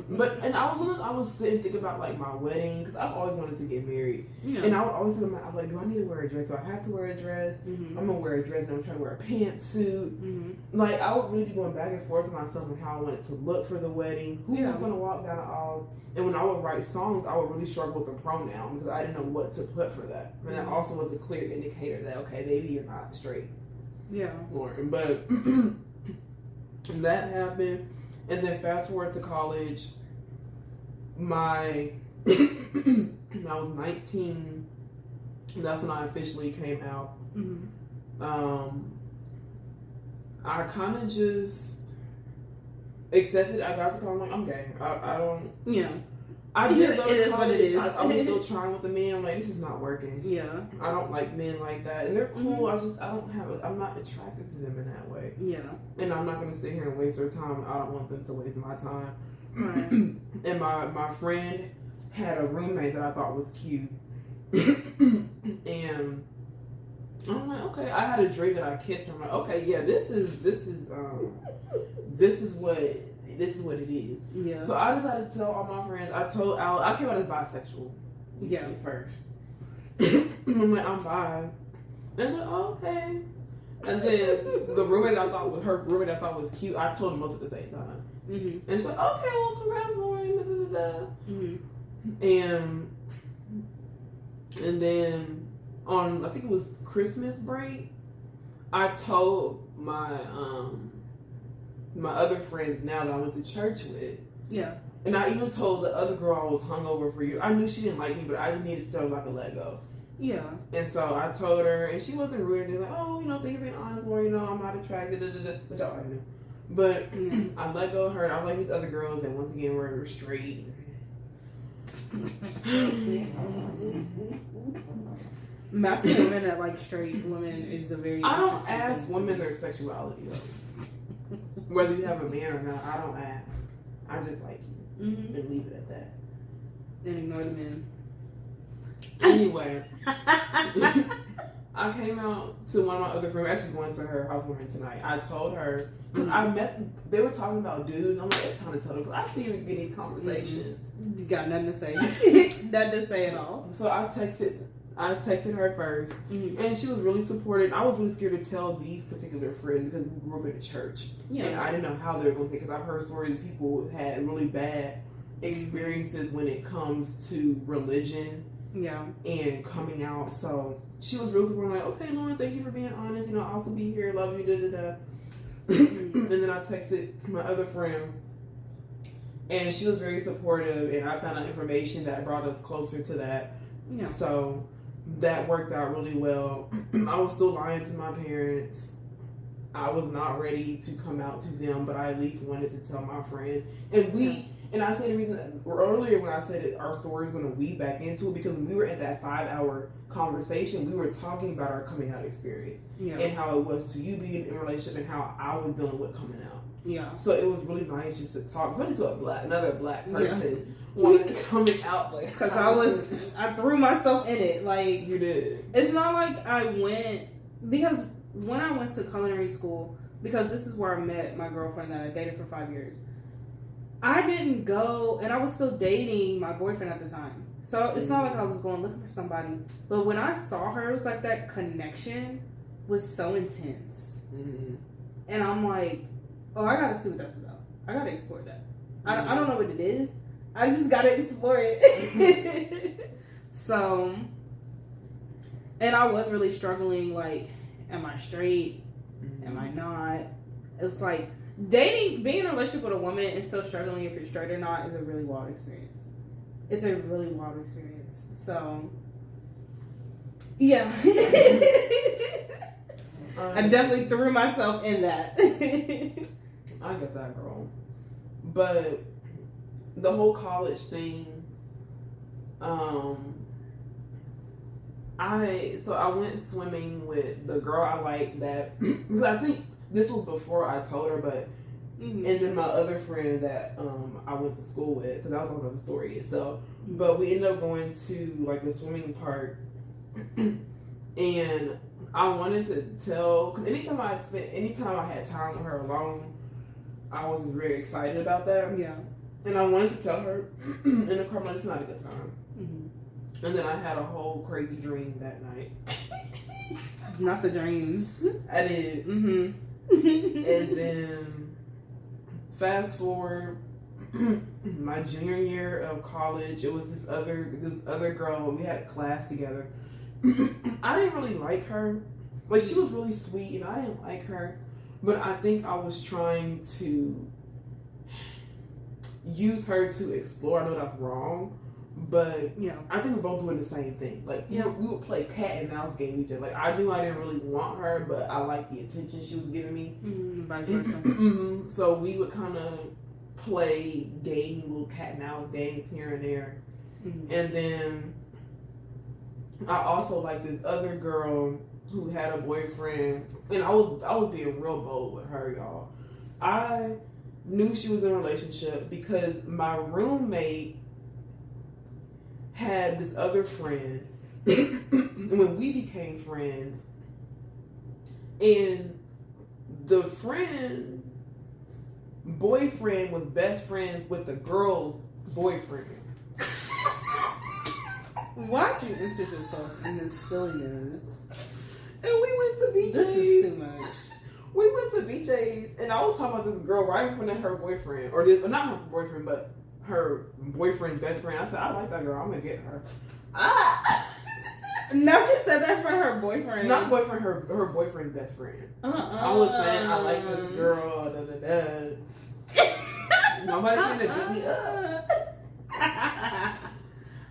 But I was sitting thinking about like my wedding because I've always wanted to get married, and I would always think about, I'm like, do I need to wear a dress? Do I have to wear a dress? I'm gonna wear a dress, and I'm trying to wear a pantsuit. Like I would really be going back and forth with myself on how I wanted to look for the wedding, who was gonna walk down the aisle, and when I would write songs, I would really struggle with the pronoun because I didn't know what to put for that, and that also was a clear indicator that okay, maybe you're not straight, Lauren, but. And that happened, and then fast forward to college. When I was 19, that's when I officially came out. I kind of just accepted. I got to college, I'm like, I'm gay. I don't. Yeah. I did go to college. It is what it is. I was still trying with the men. I'm like, this is not working. Yeah. I don't like men like that, and they're cool. I'm not attracted to them in that way. Yeah. And I'm not gonna sit here and waste their time. I don't want them to waste my time. Right. And my friend had a roommate that I thought was cute, and I'm like, okay. I had a dream that I kissed her. I'm like, okay, yeah, this is what it is. Yeah. So I decided to tell all my friends. I told Al. I came out as bisexual. Yeah. At first. I'm like, I'm bi. And she's like, oh, okay. And then the roommate I thought was cute. I told them both at the same time. And she's like, okay, well, congrats, Lauren. And then on, I think it was Christmas break, I told my other friends now that I went to church with. Yeah. And I even told the other girl I was hungover for you. I knew she didn't like me, but I just needed to tell her like a let go. Yeah. And so I told her, and she wasn't rude. She was like, oh, thank you for being honest, Lauren, I'm not attracted, which I already knew. But I let go of her, and I like these other girls that once again were straight. Masculine women that like straight women is a very I don't ask women their sexuality though. Whether you have a man or not, I don't ask. I just like you and leave it at that. And ignore the men. Anyway, I came out to one of my other friends. We're actually going to her housewarming tonight. I told her because they were talking about dudes. I'm like, it's time to tell them because I can't even get these conversations. You got nothing to say. Nothing to say at all. So I texted her first, and she was really supportive. I was really scared to tell these particular friends because we grew up in the church, and I didn't know how they were going to take it. Because I've heard stories of people who had really bad experiences when it comes to religion, and coming out. So she was really supportive. Like, okay, Lauren, thank you for being honest. I'll also be here, love you, And then I texted my other friend, and she was very supportive. And I found out information that brought us closer to that. Yeah. So that worked out really well. I was still lying to my parents. I was not ready to come out to them, but I at least wanted to tell my friends. And I said the reason that earlier when I said that our story was going to weave back into it because when we were at that 5-hour conversation, we were talking about our coming out experience and how it was to you being in a relationship and how I was dealing with coming out. Yeah. So it was really nice just to talk, especially to another black person. Coming out because I threw myself in it. Like you did. It's not like I went because when I went to culinary school, because this is where I met my girlfriend that I dated for 5 years. I didn't go, and I was still dating my boyfriend at the time. So it's not like I was going looking for somebody. But when I saw her, it was like that connection was so intense. And I'm like, oh, I gotta see what that's about. I gotta explore that. I don't know what it is. I just gotta explore it. So, and I was really struggling. Like, am I straight? Am I not? It's like being in a relationship with a woman and still struggling if you're straight or not is a really wild experience. It's a really wild experience. So, yeah. I definitely threw myself in that. I get that, girl. But the whole college thing, I went swimming with the girl I liked that, because I think this was before I told her, but and then my other friend that I went to school with, because that was another story itself. But we ended up going to like a swimming park, and I wanted to tell, because anytime I had time with her alone, I was very excited about that. Yeah. And I wanted to tell her in the car, it's not a good time. And then I had a whole crazy dream that night. Not the dreams. I did. And then fast forward, my junior year of college, it was this other girl. We had a class together. I didn't really like her. Like, she was really sweet, and I didn't like her. But I think I was trying to use her to explore. I know that's wrong, but yeah, I think we're both doing the same thing. Like, we would play cat and mouse game with each other. Like, I knew I didn't really want her, but I liked the attention she was giving me. Vice versa. So we would kind of play little cat and mouse games here and there. And then I also liked this other girl who had a boyfriend, and I was being real bold with her, y'all. I knew she was in a relationship because my roommate had this other friend, and when we became friends, and the friend's boyfriend was best friends with the girl's boyfriend. Why'd you insert yourself in this silliness? And we went to BJ's. This is too much. We went to BJ's, and I was talking about this girl right in front of her boyfriend, or this, not her boyfriend, but her boyfriend's best friend. I said, I like that girl. I'm gonna get her. No, she said that for her boyfriend. Not boyfriend, her boyfriend's best friend. I was saying I like this girl. Da da da. Nobody's gonna beat me up.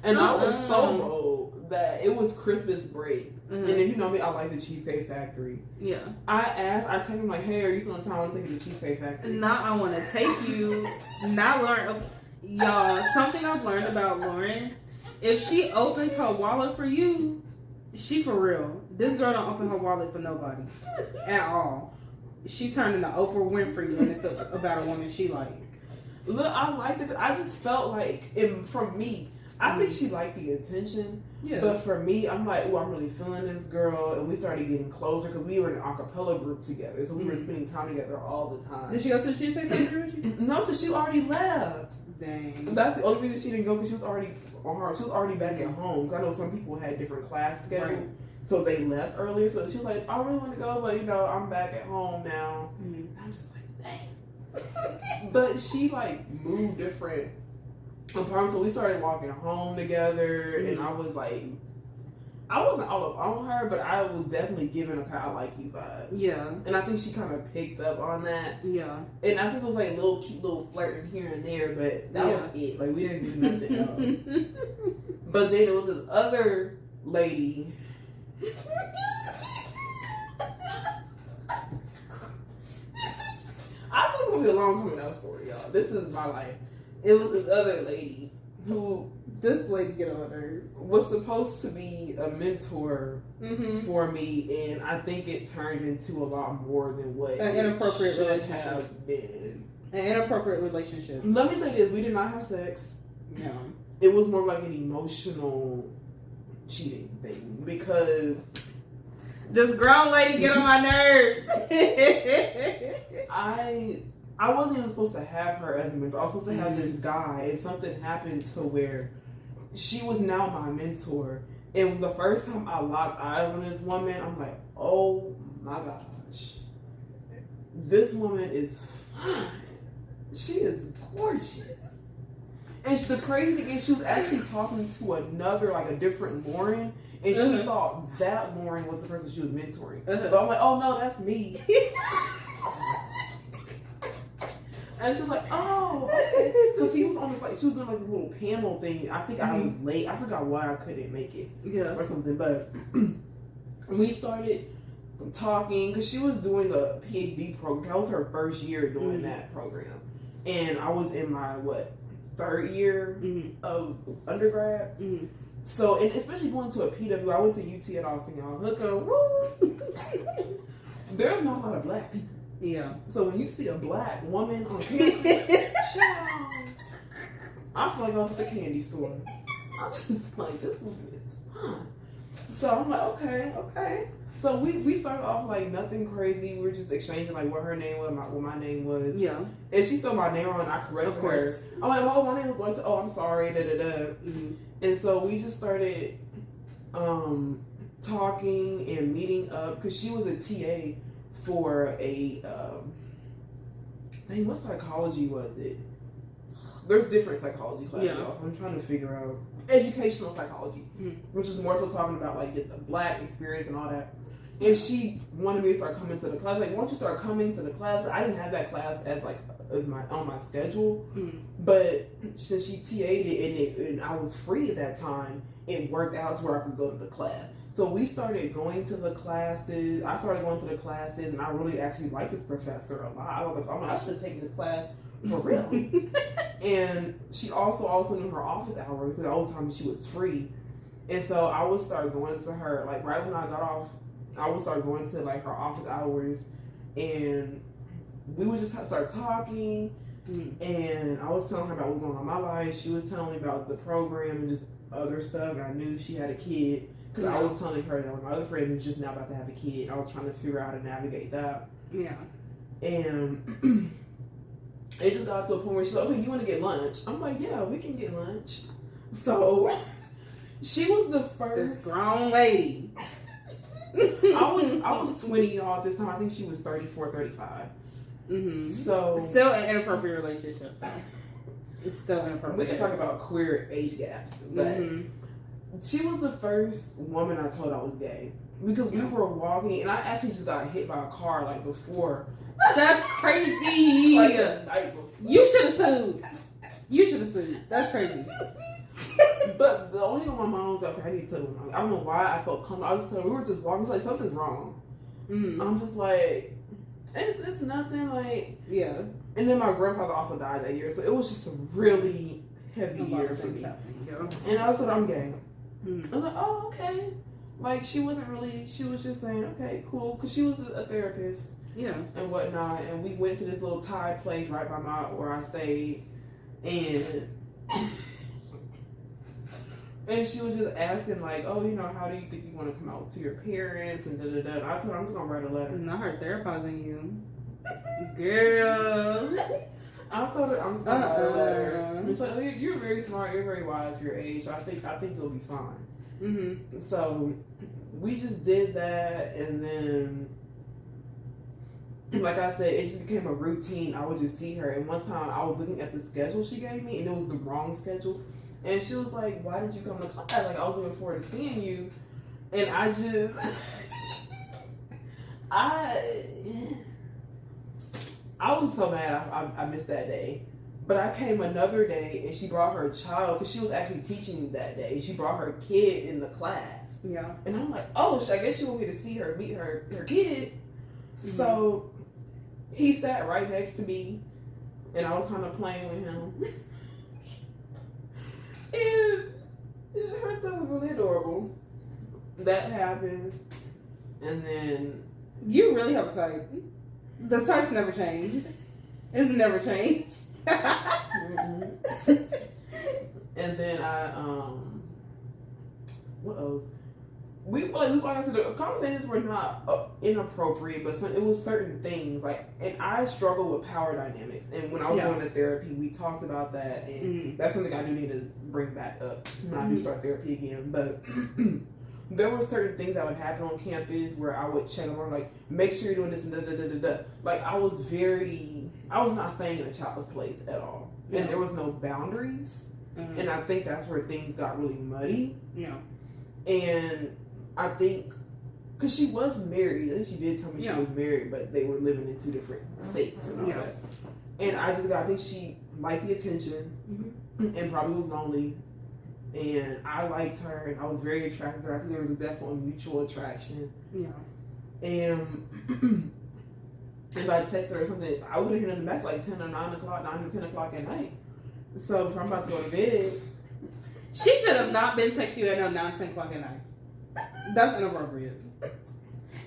And I was so bold that it was Christmas break. And then, you know me, I like the Cheesecake Factory. Yeah. I text him like, hey, are you still in town? I'm taking the Cheesecake Factory. Now I want to take you. Not Lauren. Y'all, something I've learned about Lauren, if she opens her wallet for you, she for real. This girl don't open her wallet for nobody. At all. She turned into Oprah Winfrey when it's about a woman she like. Look, I liked it. I just felt like, from me, I think she liked the attention. Yeah. But for me, I'm like, oh, I'm really feeling this girl. And we started getting closer because we were in an a cappella group together. So we were spending time together all the time. Did she go to the Cheesecake Factory with you? No, because she already left. Dang. That's the only reason she didn't go, because she was already back at home. Because I know some people had different class schedules. Right. So they left earlier. So she was like, I really want to go, but, I'm back at home now. I'm just like, dang. But she, moved different apartments. So we started walking home together, and I was like, I wasn't all up on her, but I was definitely giving a kind of like you vibes. Yeah. And I think she kind of picked up on that. Yeah. And I think it was like cute little flirting here and there, but that was it. Like, we didn't do nothing else. But then there was this other lady. I think it's gonna be a long coming out story, y'all. This is my life. It was this other lady who, this lady get on my nerves, was supposed to be a mentor for me, and I think it turned into a lot more than what an inappropriate relationship have been. An inappropriate relationship. Let me say this: we did not have sex. No, it was more like an emotional cheating thing, because this grown lady get on my nerves. I wasn't even supposed to have her as a mentor. I was supposed to have this guy, and something happened to where she was now my mentor. And the first time I locked eyes on this woman, I'm like, oh my gosh, this woman is fine. She is gorgeous. And the crazy thing is, she was actually talking to another, like a different Lauren, and she thought that Lauren was the person she was mentoring. But I'm like, oh no, that's me. And she was like, oh, because he was on this, like, she was doing like this little panel thing. I think I was late. I forgot why I couldn't make it or something. But we started talking because she was doing a PhD program. That was her first year doing that program, and I was in my third year of undergrad. So, and especially going to a PW, I went to UT at Austin, y'all. Hooker, woo! There's not a lot of black people. Yeah. So when you see a black woman on campus, I feel like I was at the candy store. I'm just like, this woman is fun. So I'm like, okay. So we started off like nothing crazy. We were just exchanging like what her name was, what my name was. Yeah. And she spelled my name wrong, and I corrected her. I'm like, oh, my name was going to. Oh, I'm sorry. And so we just started talking and meeting up because she was a TA for a what psychology was it? There's different psychology classes. So I'm trying to figure out educational psychology, which is more so talking about like the black experience and all that. And she wanted me to start coming to the class. Like, why don't you start coming to the class? I didn't have that class as on my schedule, but since she TA'd it and I was free at that time, it worked out to where I could go to the class. So we started going to the classes. I started going to the classes, and I really actually liked this professor a lot. I was like, oh, I should have taken this class for real. And she also knew her office hours because all the time she was free. And so I would start going to her, like right when I got off, I would start going to like her office hours, and we would just start talking. And I was telling her about what's going on in my life. She was telling me about the program and just other stuff. And I knew she had a kid. Because I was telling her that my other friend is just now about to have a kid. I was trying to figure out how to navigate that. Yeah. And it just got to a point where she's like, okay, do you want to get lunch? I'm like, yeah, we can get lunch. So she was the first. This grown lady. I was 20 y'all at this time. I think she was 34, 35. So still an inappropriate relationship though. It's still inappropriate. We can talk about queer age gaps, but she was the first woman I told I was gay because we were walking, and I actually just got hit by a car like before. That's crazy. Like, you should have sued. That's crazy. But the only thing my mom was like, okay, I need to tell you. I don't know why I felt comfortable. I was telling her, we were just walking. She's like, something's wrong. I'm just like, it's nothing. Like, yeah. And then my grandfather also died that year, so it was just a really heavy year for me. And I was like, I'm gay. I was like, oh, okay. Like, she was just saying, okay, cool. Because she was a therapist. Yeah. And whatnot. And we went to this little Thai place right by where I stayed. And she was just asking, like, oh, how do you think you want to come out to your parents? And da-da-da. And I told her, I'm just going to write a letter. Not her therapizing you. Girl. I told her, I'm just going to write a letter. And so, you're very smart. You're very wise for your age. So I think you'll be fine. So we just did that. And then, like I said, it just became a routine. I would just see her. And one time I was looking at the schedule she gave me, and it was the wrong schedule. And she was like, why did you come to class? Like, I was looking forward to seeing you. And I just, I was so mad I missed that day. But I came another day, and she brought her child, because she was actually teaching that day. She brought her kid in the class. Yeah. And I'm like, oh, I guess she wanted me to see her, meet her kid. So he sat right next to me, and I was kind of playing with him. And her son was really adorable. That happened. And then... You really have a type. The type's never changed. It's never changed. And then what else? Like I said, the conversations were not inappropriate, but it was certain things. Like, and I struggle with power dynamics. And when I was going to therapy, we talked about that, and that's something I do need to bring back up when I do start therapy again. But there were certain things that would happen on campus where I would check them on, like, make sure you're doing this and da-da-da-da-da. Like, I was not staying in a child's place at all. And there was no boundaries. Mm-hmm. And I think that's where things got really muddy. Yeah. And I think, because she was married, I think she did tell me she was married, but they were living in 2 different states and all that. And I think she liked the attention and probably was lonely. And I liked her, and I was very attracted to her. I think there was a definitely mutual attraction. Yeah. And if I texted her or something, I would have hit her in the back like 10 or 9 or 10 o'clock at night. So if I'm about to go to bed. She should have not been texting you at 9, 10 o'clock at night. That's inappropriate.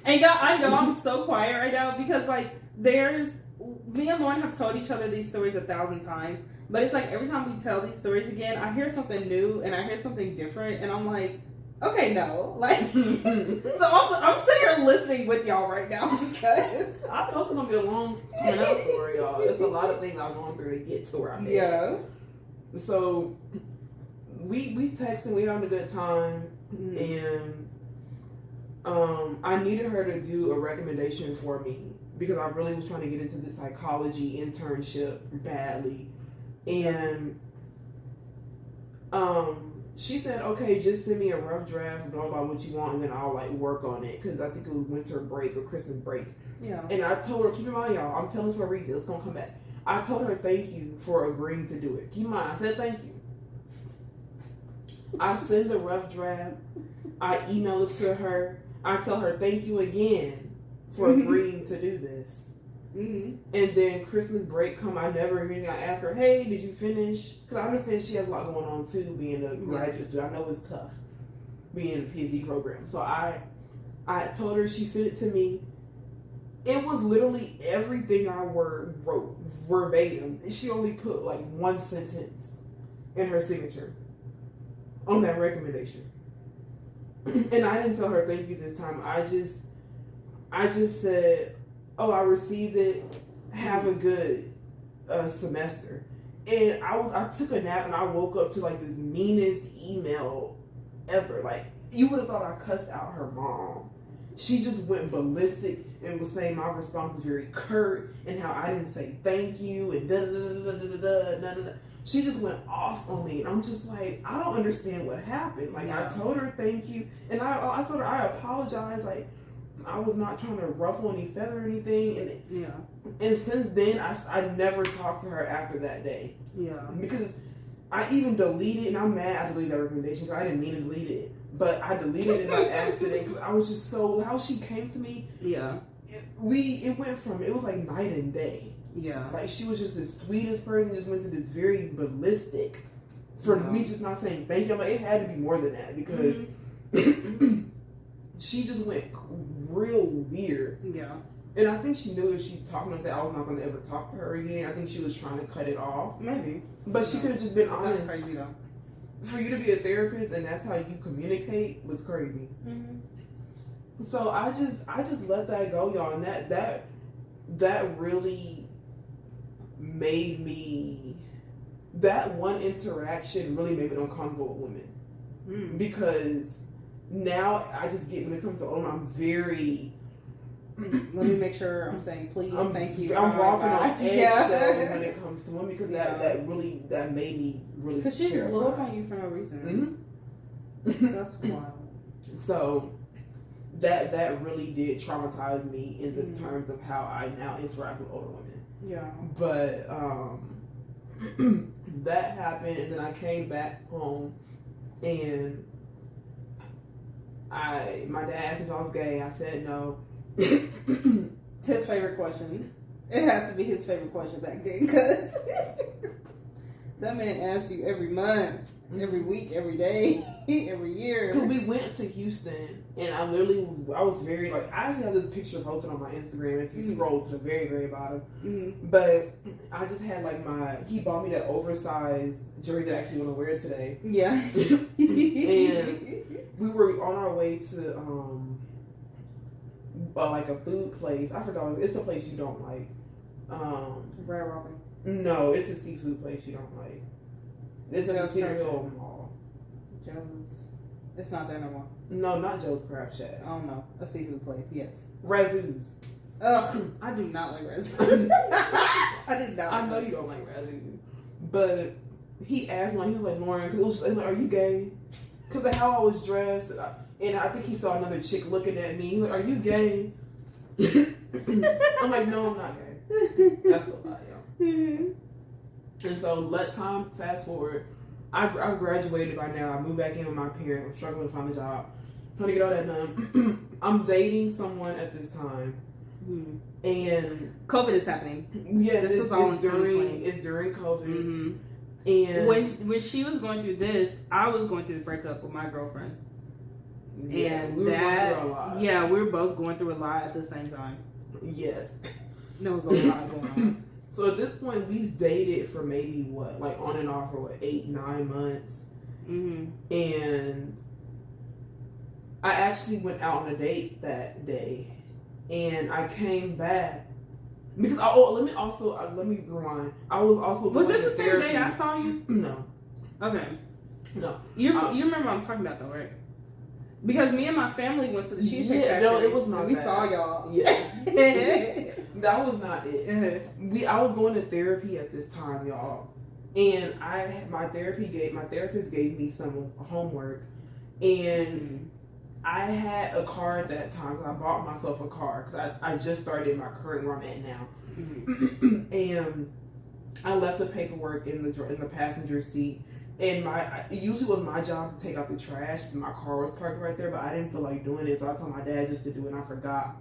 And y'all, I know I'm so quiet right now because, like, me and Lauren have told each other these stories 1,000 times. But it's like every time we tell these stories again, I hear something new and I hear something different. And I'm like, okay, no. Like, so I'm sitting here listening with y'all right now because I told you it's going to be a long coming out story, y'all. There's a lot of things I'm going through to get to where I'm at. Yeah. So we texted, we having a good time, and I needed her to do a recommendation for me because I really was trying to get into the psychology internship badly, and she said, okay, just send me a rough draft, blah blah, what you want, and then I'll like work on it because I think it was winter break or Christmas break. Yeah. And I told her, keep in mind, y'all, I'm telling this for a reason. It's gonna come back. I told her thank you for agreeing to do it. Keep in mind, I said thank you. I send the rough draft. I email it to her. I tell her thank you again for agreeing to do this. And then Christmas break come. I never even ask her, hey, did you finish? Because I understand she has a lot going on too, being a graduate student. I know it's tough being in a PhD program. So I told her, she sent it to me. It was literally everything I wrote verbatim. She only put like 1 sentence in her signature on that recommendation. And I didn't tell her thank you this time. I just said, oh, I received it. Have a good semester. And I took a nap and I woke up to like this meanest email ever. Like, you would have thought I cussed out her mom. She just went ballistic and was saying my response was very curt and how I didn't say thank you and da da da da da da da da. She just went off on me, and I'm just like, I don't understand what happened. Like, I told her thank you, and I told her I apologize. Like, I was not trying to ruffle any feather or anything. And since then, I never talked to her after that day. Yeah. Because I even deleted, and I'm mad I deleted that recommendation because I didn't mean to delete it. But I deleted it by accident because I was just so, how she came to me. Yeah. It went from, it was like night and day. Yeah. Like, she was just the sweetest person, just went to this very ballistic for me just not saying thank you. I'm like, it had to be more than that because she just went real weird. Yeah. And I think she knew if she talked like that, I was not going to ever talk to her again. I think she was trying to cut it off. Maybe. But she could have just been honest. That's crazy, though. For you to be a therapist and that's how you communicate was crazy. So I just let that go, y'all. And that really made me, that one interaction really made me uncomfortable with women. Because now I just get, when it comes to women, I'm very, let me make sure I'm saying please, thank you. I'm walking on eggshells when it comes to women because that made me really because she blew up on you for no reason. That's wild. So that really did traumatize me in the terms of how I now interact with older women. Yeah. But that happened, and then I came back home, and my dad asked me if I was gay. I said no. His favorite question. It had to be his favorite question back then, because that man asked you every month, every week, every day, every year. Because we went to Houston, and I was very, like, I actually have this picture posted on my Instagram if you scroll to the very, very bottom. But I just had, like, he bought me that oversized jersey that I actually want to wear today. Yeah. And we were on our way to, like a food place. I forgot. It's a place you don't like. Brad Robin. No, it's a seafood place you don't like. It's in a Cedar Hill Mall. Joe's. It's not there no more. No, not Joe's Crab Shack. I don't know. A seafood place. Yes. Razoo's. Ugh. I do not like Razoo's. I did not. I know you don't like Razoo's, but he asked me, like, he was like, Lauren, because it was like, are you gay? Because of how I was dressed. And I think he saw another chick looking at me. He's like, are you gay? I'm like, no, I'm not gay. That's the lie, y'all. And so, let time fast forward. I graduated by now. I moved back in with my parents. I'm struggling to find a job. Trying to get all that done. I'm dating someone at this time. And COVID is happening. Yes, this is all in 2020. It's during COVID. Mm-hmm. And when she was going through this, I was going through the breakup with my girlfriend. Yeah, And we were going through a lot. Yeah, we were both going through a lot at the same time. Yes. There was a lot going on. So at this point, we've dated for maybe what, like on and off for what, 8-9 months. Mm-hmm. And I actually went out on a date that day, and I came back because let me rewind. I was also was going this to the same therapy. day I saw you? No. Okay. No. You remember what I'm talking about though, right? Because me and my family went to the Cheesecake Factory. No, it was not. We that. saw y'all. Yeah. That was not it. I was going to therapy at this time, y'all, and my therapist gave me some homework, and I had a car at that time because I bought myself a car because I just started my current where I'm at now, and I left the paperwork in the passenger seat. And it usually was my job to take out the trash. My car was parked right there, but I didn't feel like doing it, so I told my dad just to do it. And I forgot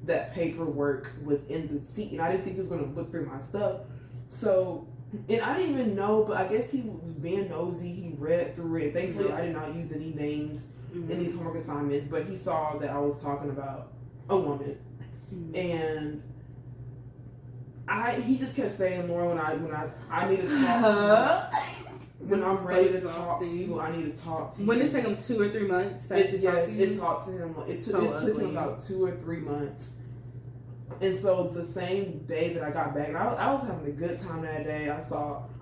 that paperwork was in the seat, and I didn't think he was going to look through my stuff. So, and I didn't even know, but I guess he was being nosy. He read through it. Thankfully, I did not use any names in these homework assignments, but he saw that I was talking about a woman, and he just kept saying, Lauren, when I need to talk to you. When I'm ready to talk to you, I need to talk to you. When it took him 2 or 3 months? It talked to him. It took him about 2 or 3 months. And so the same day that I got back, and I was having a good time that day. I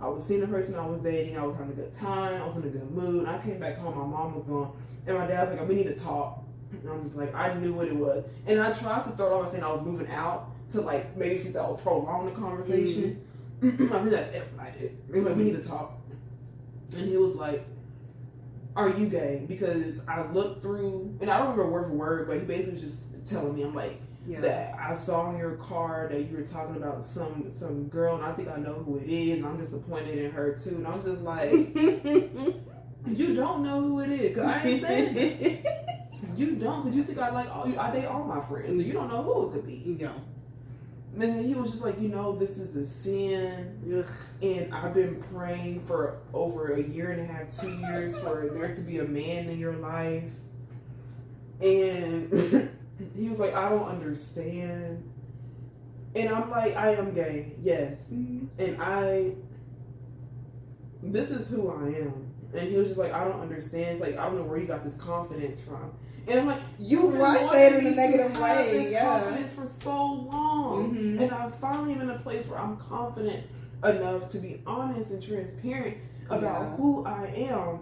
was seeing the person I was dating. I was having a good time. I was in a good mood. And I came back home. My mom was gone. And my dad was like, we need to talk. And I'm just like, I knew what it was. And I tried to throw it off by saying I was moving out to like maybe see if that would prolong the conversation. I mean, that expedited. He was like, we need to talk. And he was like, are you gay? Because I looked through, and I don't remember word for word, but he basically was just telling me, I'm like, that I saw in your car that you were talking about some girl, and I think I know who it is, and I'm disappointed in her too. And I'm just like, you don't know who it is, because I ain't saying it. You don't, because you think I date all my friends, so you don't know who it could be. Yeah. And then he was just like, this is a sin. Ugh. And I've been praying for over 1.5 years, 2 years for there to be a man in your life. And he was like, I don't understand. And I'm like, I am gay, yes. Mm-hmm. And this is who I am. And he was just like, I don't understand. It's like, I don't know where you got this confidence from. And I'm like, you've been say it in a negative way, confidence for so long. Mm-hmm. And I finally am in a place where I'm confident enough to be honest and transparent about who I am.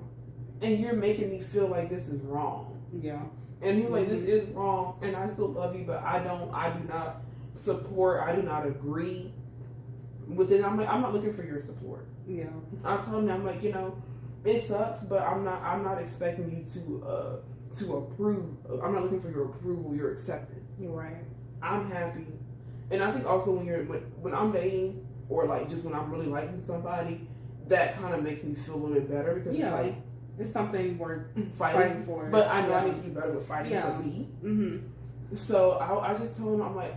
And you're making me feel like this is wrong. Yeah. And he was like, this is wrong, and I still love you, but I do not support, I do not agree with it. I'm like, I'm not looking for your support. Yeah. I told him, I'm like, it sucks, but I'm not expecting you to approve. I'm not looking for your approval, your acceptance. You're right. I'm happy. And I think also when I'm dating, or like just when I'm really liking somebody, that kind of makes me feel a little bit better, because it's like, it's something worth fighting for. But I know I need to be better with fighting for me. Mm-hmm. So I just told him, I'm like,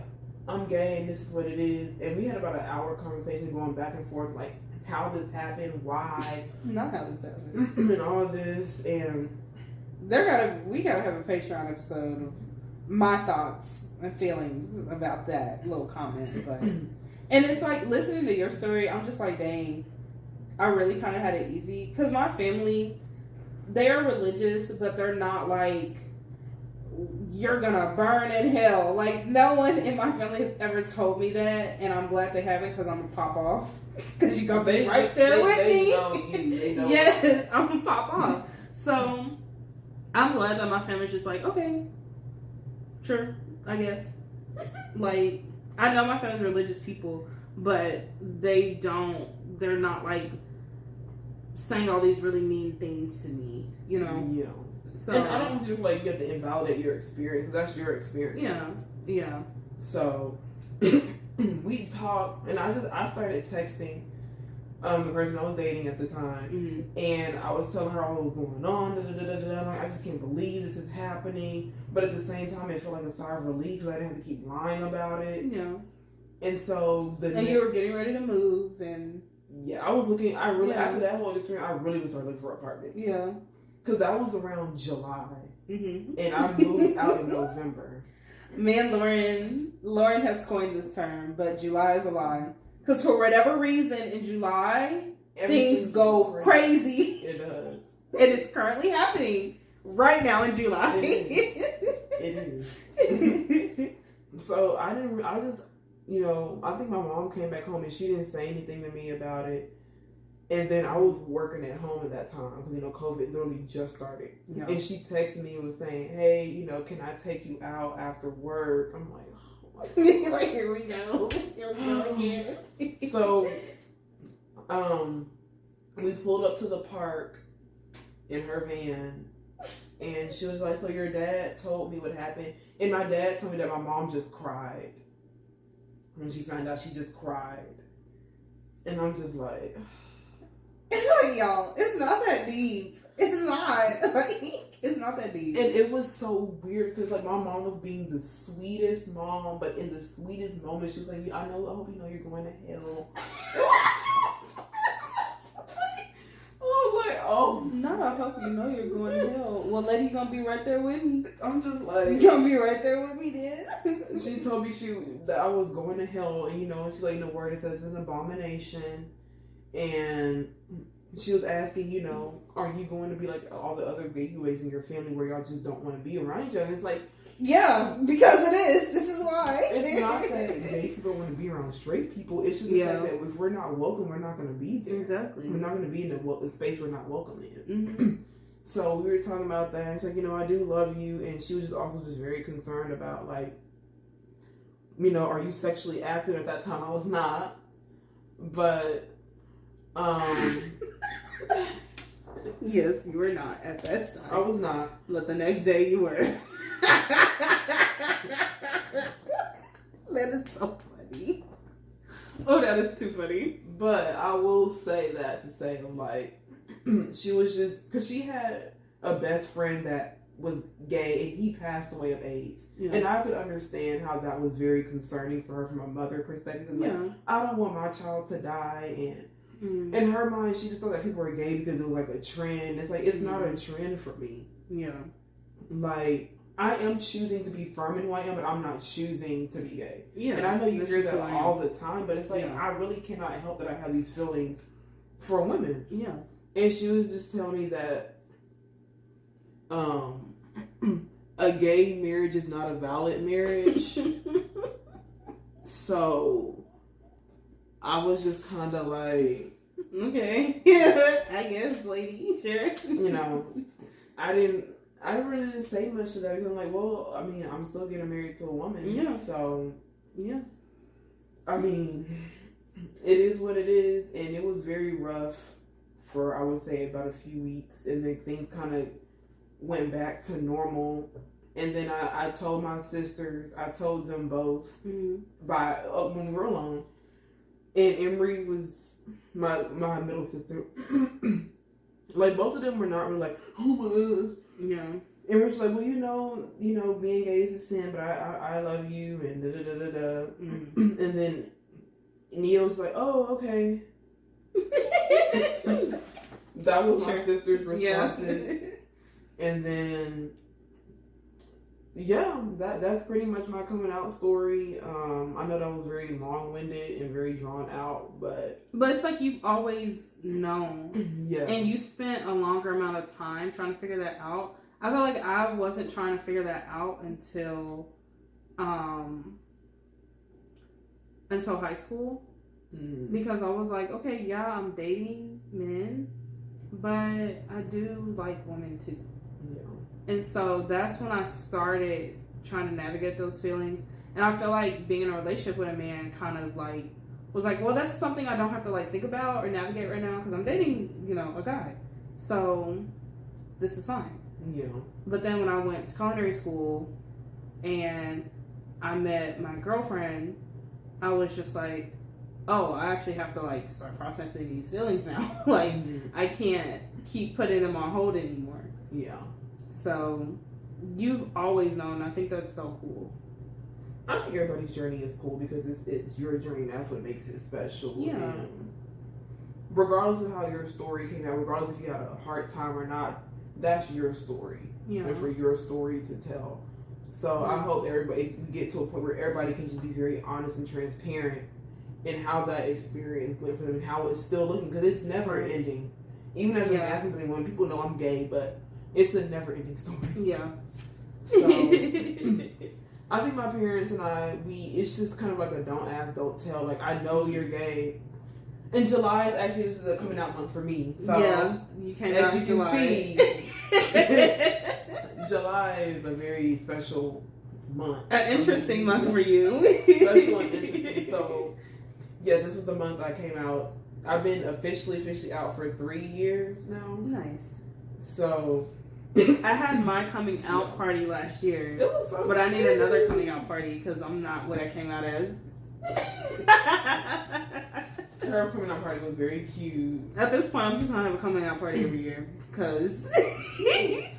I'm gay and this is what it is. And we had about an hour conversation going back and forth, like how this happened, why. Not how this happened. And all this. And we gotta have a Patreon episode of my thoughts and feelings about that little comment. But and it's like, listening to your story, I'm just like, dang, I really kind of had it easy. Because my family, they are religious, but they're not like, you're gonna burn in hell. Like, no one in my family has ever told me that, and I'm glad they haven't, because I'm gonna pop off. Because you're gonna be right there with me. They know yes, I'm gonna pop off. So I'm glad that my family's just like, okay, sure, I guess. Like, I know my family's religious people, but they're not like saying all these really mean things to me, you know. Yeah. So And I don't just feel like you have to invalidate your experience. 'Cause that's your experience. Yeah. So we talked, and I started texting the person I was dating at the time, and I was telling her all what was going on. Like, I just can't believe this is happening, but at the same time, it felt like a sigh of relief because I didn't have to keep lying about it. Yeah. And so you were getting ready to move, and I was looking. After that whole experience, I really was starting looking for apartments. Yeah. Because that was around July, and I moved out in November. Lauren has coined this term, but July is a lie. Because for whatever reason, in July, things go crazy. It does. And it's currently happening right now in July. It is. So I just, I think my mom came back home and she didn't say anything to me about it. And then I was working at home at that time because, COVID literally just started. Yeah. And she texted me and was saying, hey, can I take you out after work? I'm like, like, here we go. Here we go again. So, we pulled up to the park in her van, and she was like, so your dad told me what happened. And my dad told me that my mom just cried. When she found out, she just cried. And I'm just like... It's like, y'all, it's not that deep. It's not. It's not that deep. And it was so weird because, like, my mom was being the sweetest mom, but in the sweetest moment, she was like, I hope you know you're going to hell. Not I hope you know you're going to hell. Well, lady, you gonna be right there with me. I'm just like... You gonna be right there with me, then? She told me that I was going to hell, and, she's like, the word, it says it's an abomination. And she was asking, are you going to be like all the other gay boys in your family where y'all just don't want to be around each other? It's like... Yeah, because it is. This is why. It's not that gay people want to be around straight people. It's just the fact that if we're not welcome, we're not going to be there. Exactly. We're not going to be in a space we're not welcome in. Mm-hmm. So we were talking about that. And she's like, I do love you. And she was just also just very concerned about, like, are you sexually active? At that time, I was not. But, yes, you were not at that time. I was not. But the next day you were. That is so funny. Oh, that is too funny. But I will say that to say, like, she was just, because she had a best friend that was gay and he passed away of AIDS. Yeah. And I could understand how that was very concerning for her from a mother perspective. Like, I don't want my child to die. And in her mind, she just thought that people were gay because it was like a trend. It's like, it's not a trend for me. Yeah. Like, I am choosing to be firm in who I am, but I'm not choosing to be gay. Yeah. And I know you hear that all the time, but it's like, I really cannot help that I have these feelings for women. Yeah. And she was just telling me that a gay marriage is not a valid marriage. So I was just kind of like, okay, yeah, I guess, lady, sure. I didn't really say much to that because I'm like, well, I mean, I'm still getting married to a woman. Yeah. So, yeah. I mean, it is what it is. And it was very rough for, I would say, about a few weeks. And then things kind of went back to normal. And then I told my sisters, I told them both when we were alone. And Emery was my middle sister. Like, both of them were not really like, oh my gosh. Yeah. And we're just like, well, being gay is a sin, but I love you, and da-da-da-da-da. And then Neo was like, oh, okay. That was my sister's responses. Yeah. And then, that's pretty much my coming out story. I know that was very long-winded and very drawn out, but it's like you've always known. Yeah. And you spent a longer amount of time trying to figure that out. I feel like I wasn't trying to figure that out until high school. Because I was like, okay, yeah, I'm dating men, but I do like women too. Yeah. And so that's when I started trying to navigate those feelings. And I feel like being in a relationship with a man kind of like was like, well, that's something I don't have to like think about or navigate right now because I'm dating, you know, a guy. So this is fine. Yeah. But then when I went to culinary school and I met my girlfriend, I was just like, oh, I actually have to like start processing these feelings now. Like, I can't keep putting them on hold anymore. Yeah. So you've always known. I think that's so cool. I think everybody's journey is cool because it's your journey. That's what makes it special. Yeah. And regardless of how your story came out, regardless if you had a hard time or not, that's your story. Yeah. And for your story to tell. So I hope everybody we get to a point where everybody can just be very honest and transparent in how that experience went for them and how it's still looking, because it's never ending. Even as a masculine woman, people know I'm gay, but it's a never ending story. Yeah. So I think my parents and I, it's just kind of like a don't ask, don't tell. Like, I know you're gay. And July is actually, this is a coming out month for me. So yeah, you came as out you in can July. see, July is a very special month. An interesting month for you. Special and interesting. So, yeah, this was the month I came out. I've been officially out for 3 years now. Nice. So I had my coming out party last year, it was so but I need cute. another coming out party because I'm not what I came out as. Her coming out party was very cute. At this point, I'm just gonna have a coming out party every year because I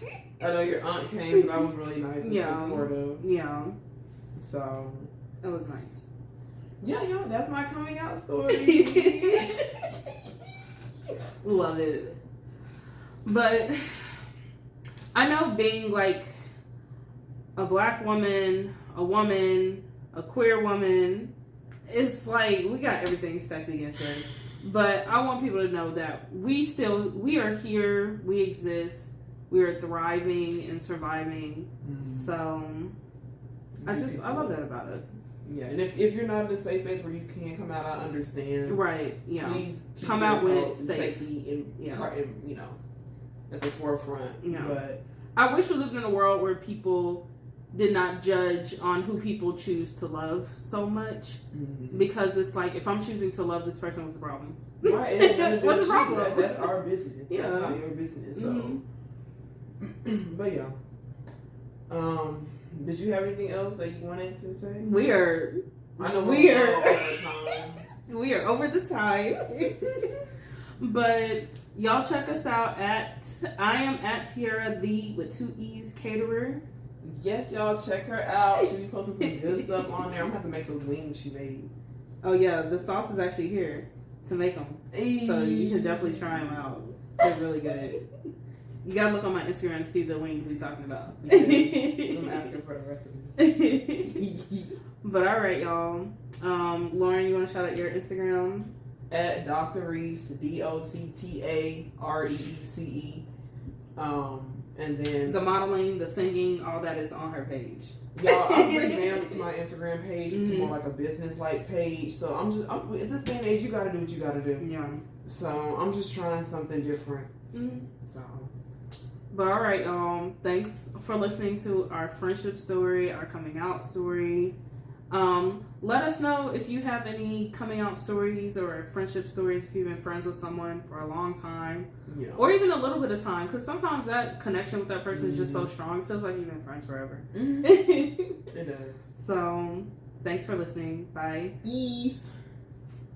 know your aunt came, so that was really nice and supportive. Yeah, So it was nice. yeah, that's my coming out story. Love it. But I know being like a black woman, a queer woman, it's like we got everything stacked against us. But I want people to know that we are here, we exist, we are thriving and surviving. Mm-hmm. So I love that about us. Yeah, and if you're not in a safe space where you can come out, I understand. Right, yeah. Please keep Come your out when health it's and safe. safety in, Yeah. you know, at the forefront. Yeah. But I wish we lived in a world where people did not judge on who people choose to love so much, because it's like, if I'm choosing to love this person, what's the problem? right, and What's the problem? That's our business. Yeah. That's not your business. So, but yeah. Did you have anything else that you wanted to say? We are over the time. But y'all check us out I am at Tiara the with 2 E's caterer. Yes, y'all check her out. She be posting some good stuff on there. I'm gonna have to make those wings she made. Oh yeah, the sauce is actually here to make them, so you can definitely try them out. They're really good. You gotta look on my Instagram to see the wings we're talking about. Yeah, I'm asking for the recipe. But all right, y'all. Lauren, you want to shout out your Instagram? At Dr. Reese, DocTaReece. And then The modeling, the singing, all that is on her page. y'all, I've revamped my Instagram page to more like a business-like page. So I'm at this day and age, you gotta do what you gotta do. Yeah. So I'm just trying something different. So. But all right, thanks for listening to our friendship story, our coming out story. Let us know if you have any coming out stories or friendship stories, if you've been friends with someone for a long time, Yeah. or even a little bit of time, because sometimes that connection with that person is just so strong, it feels like you've been friends forever. It does. So thanks for listening. Bye. Eve.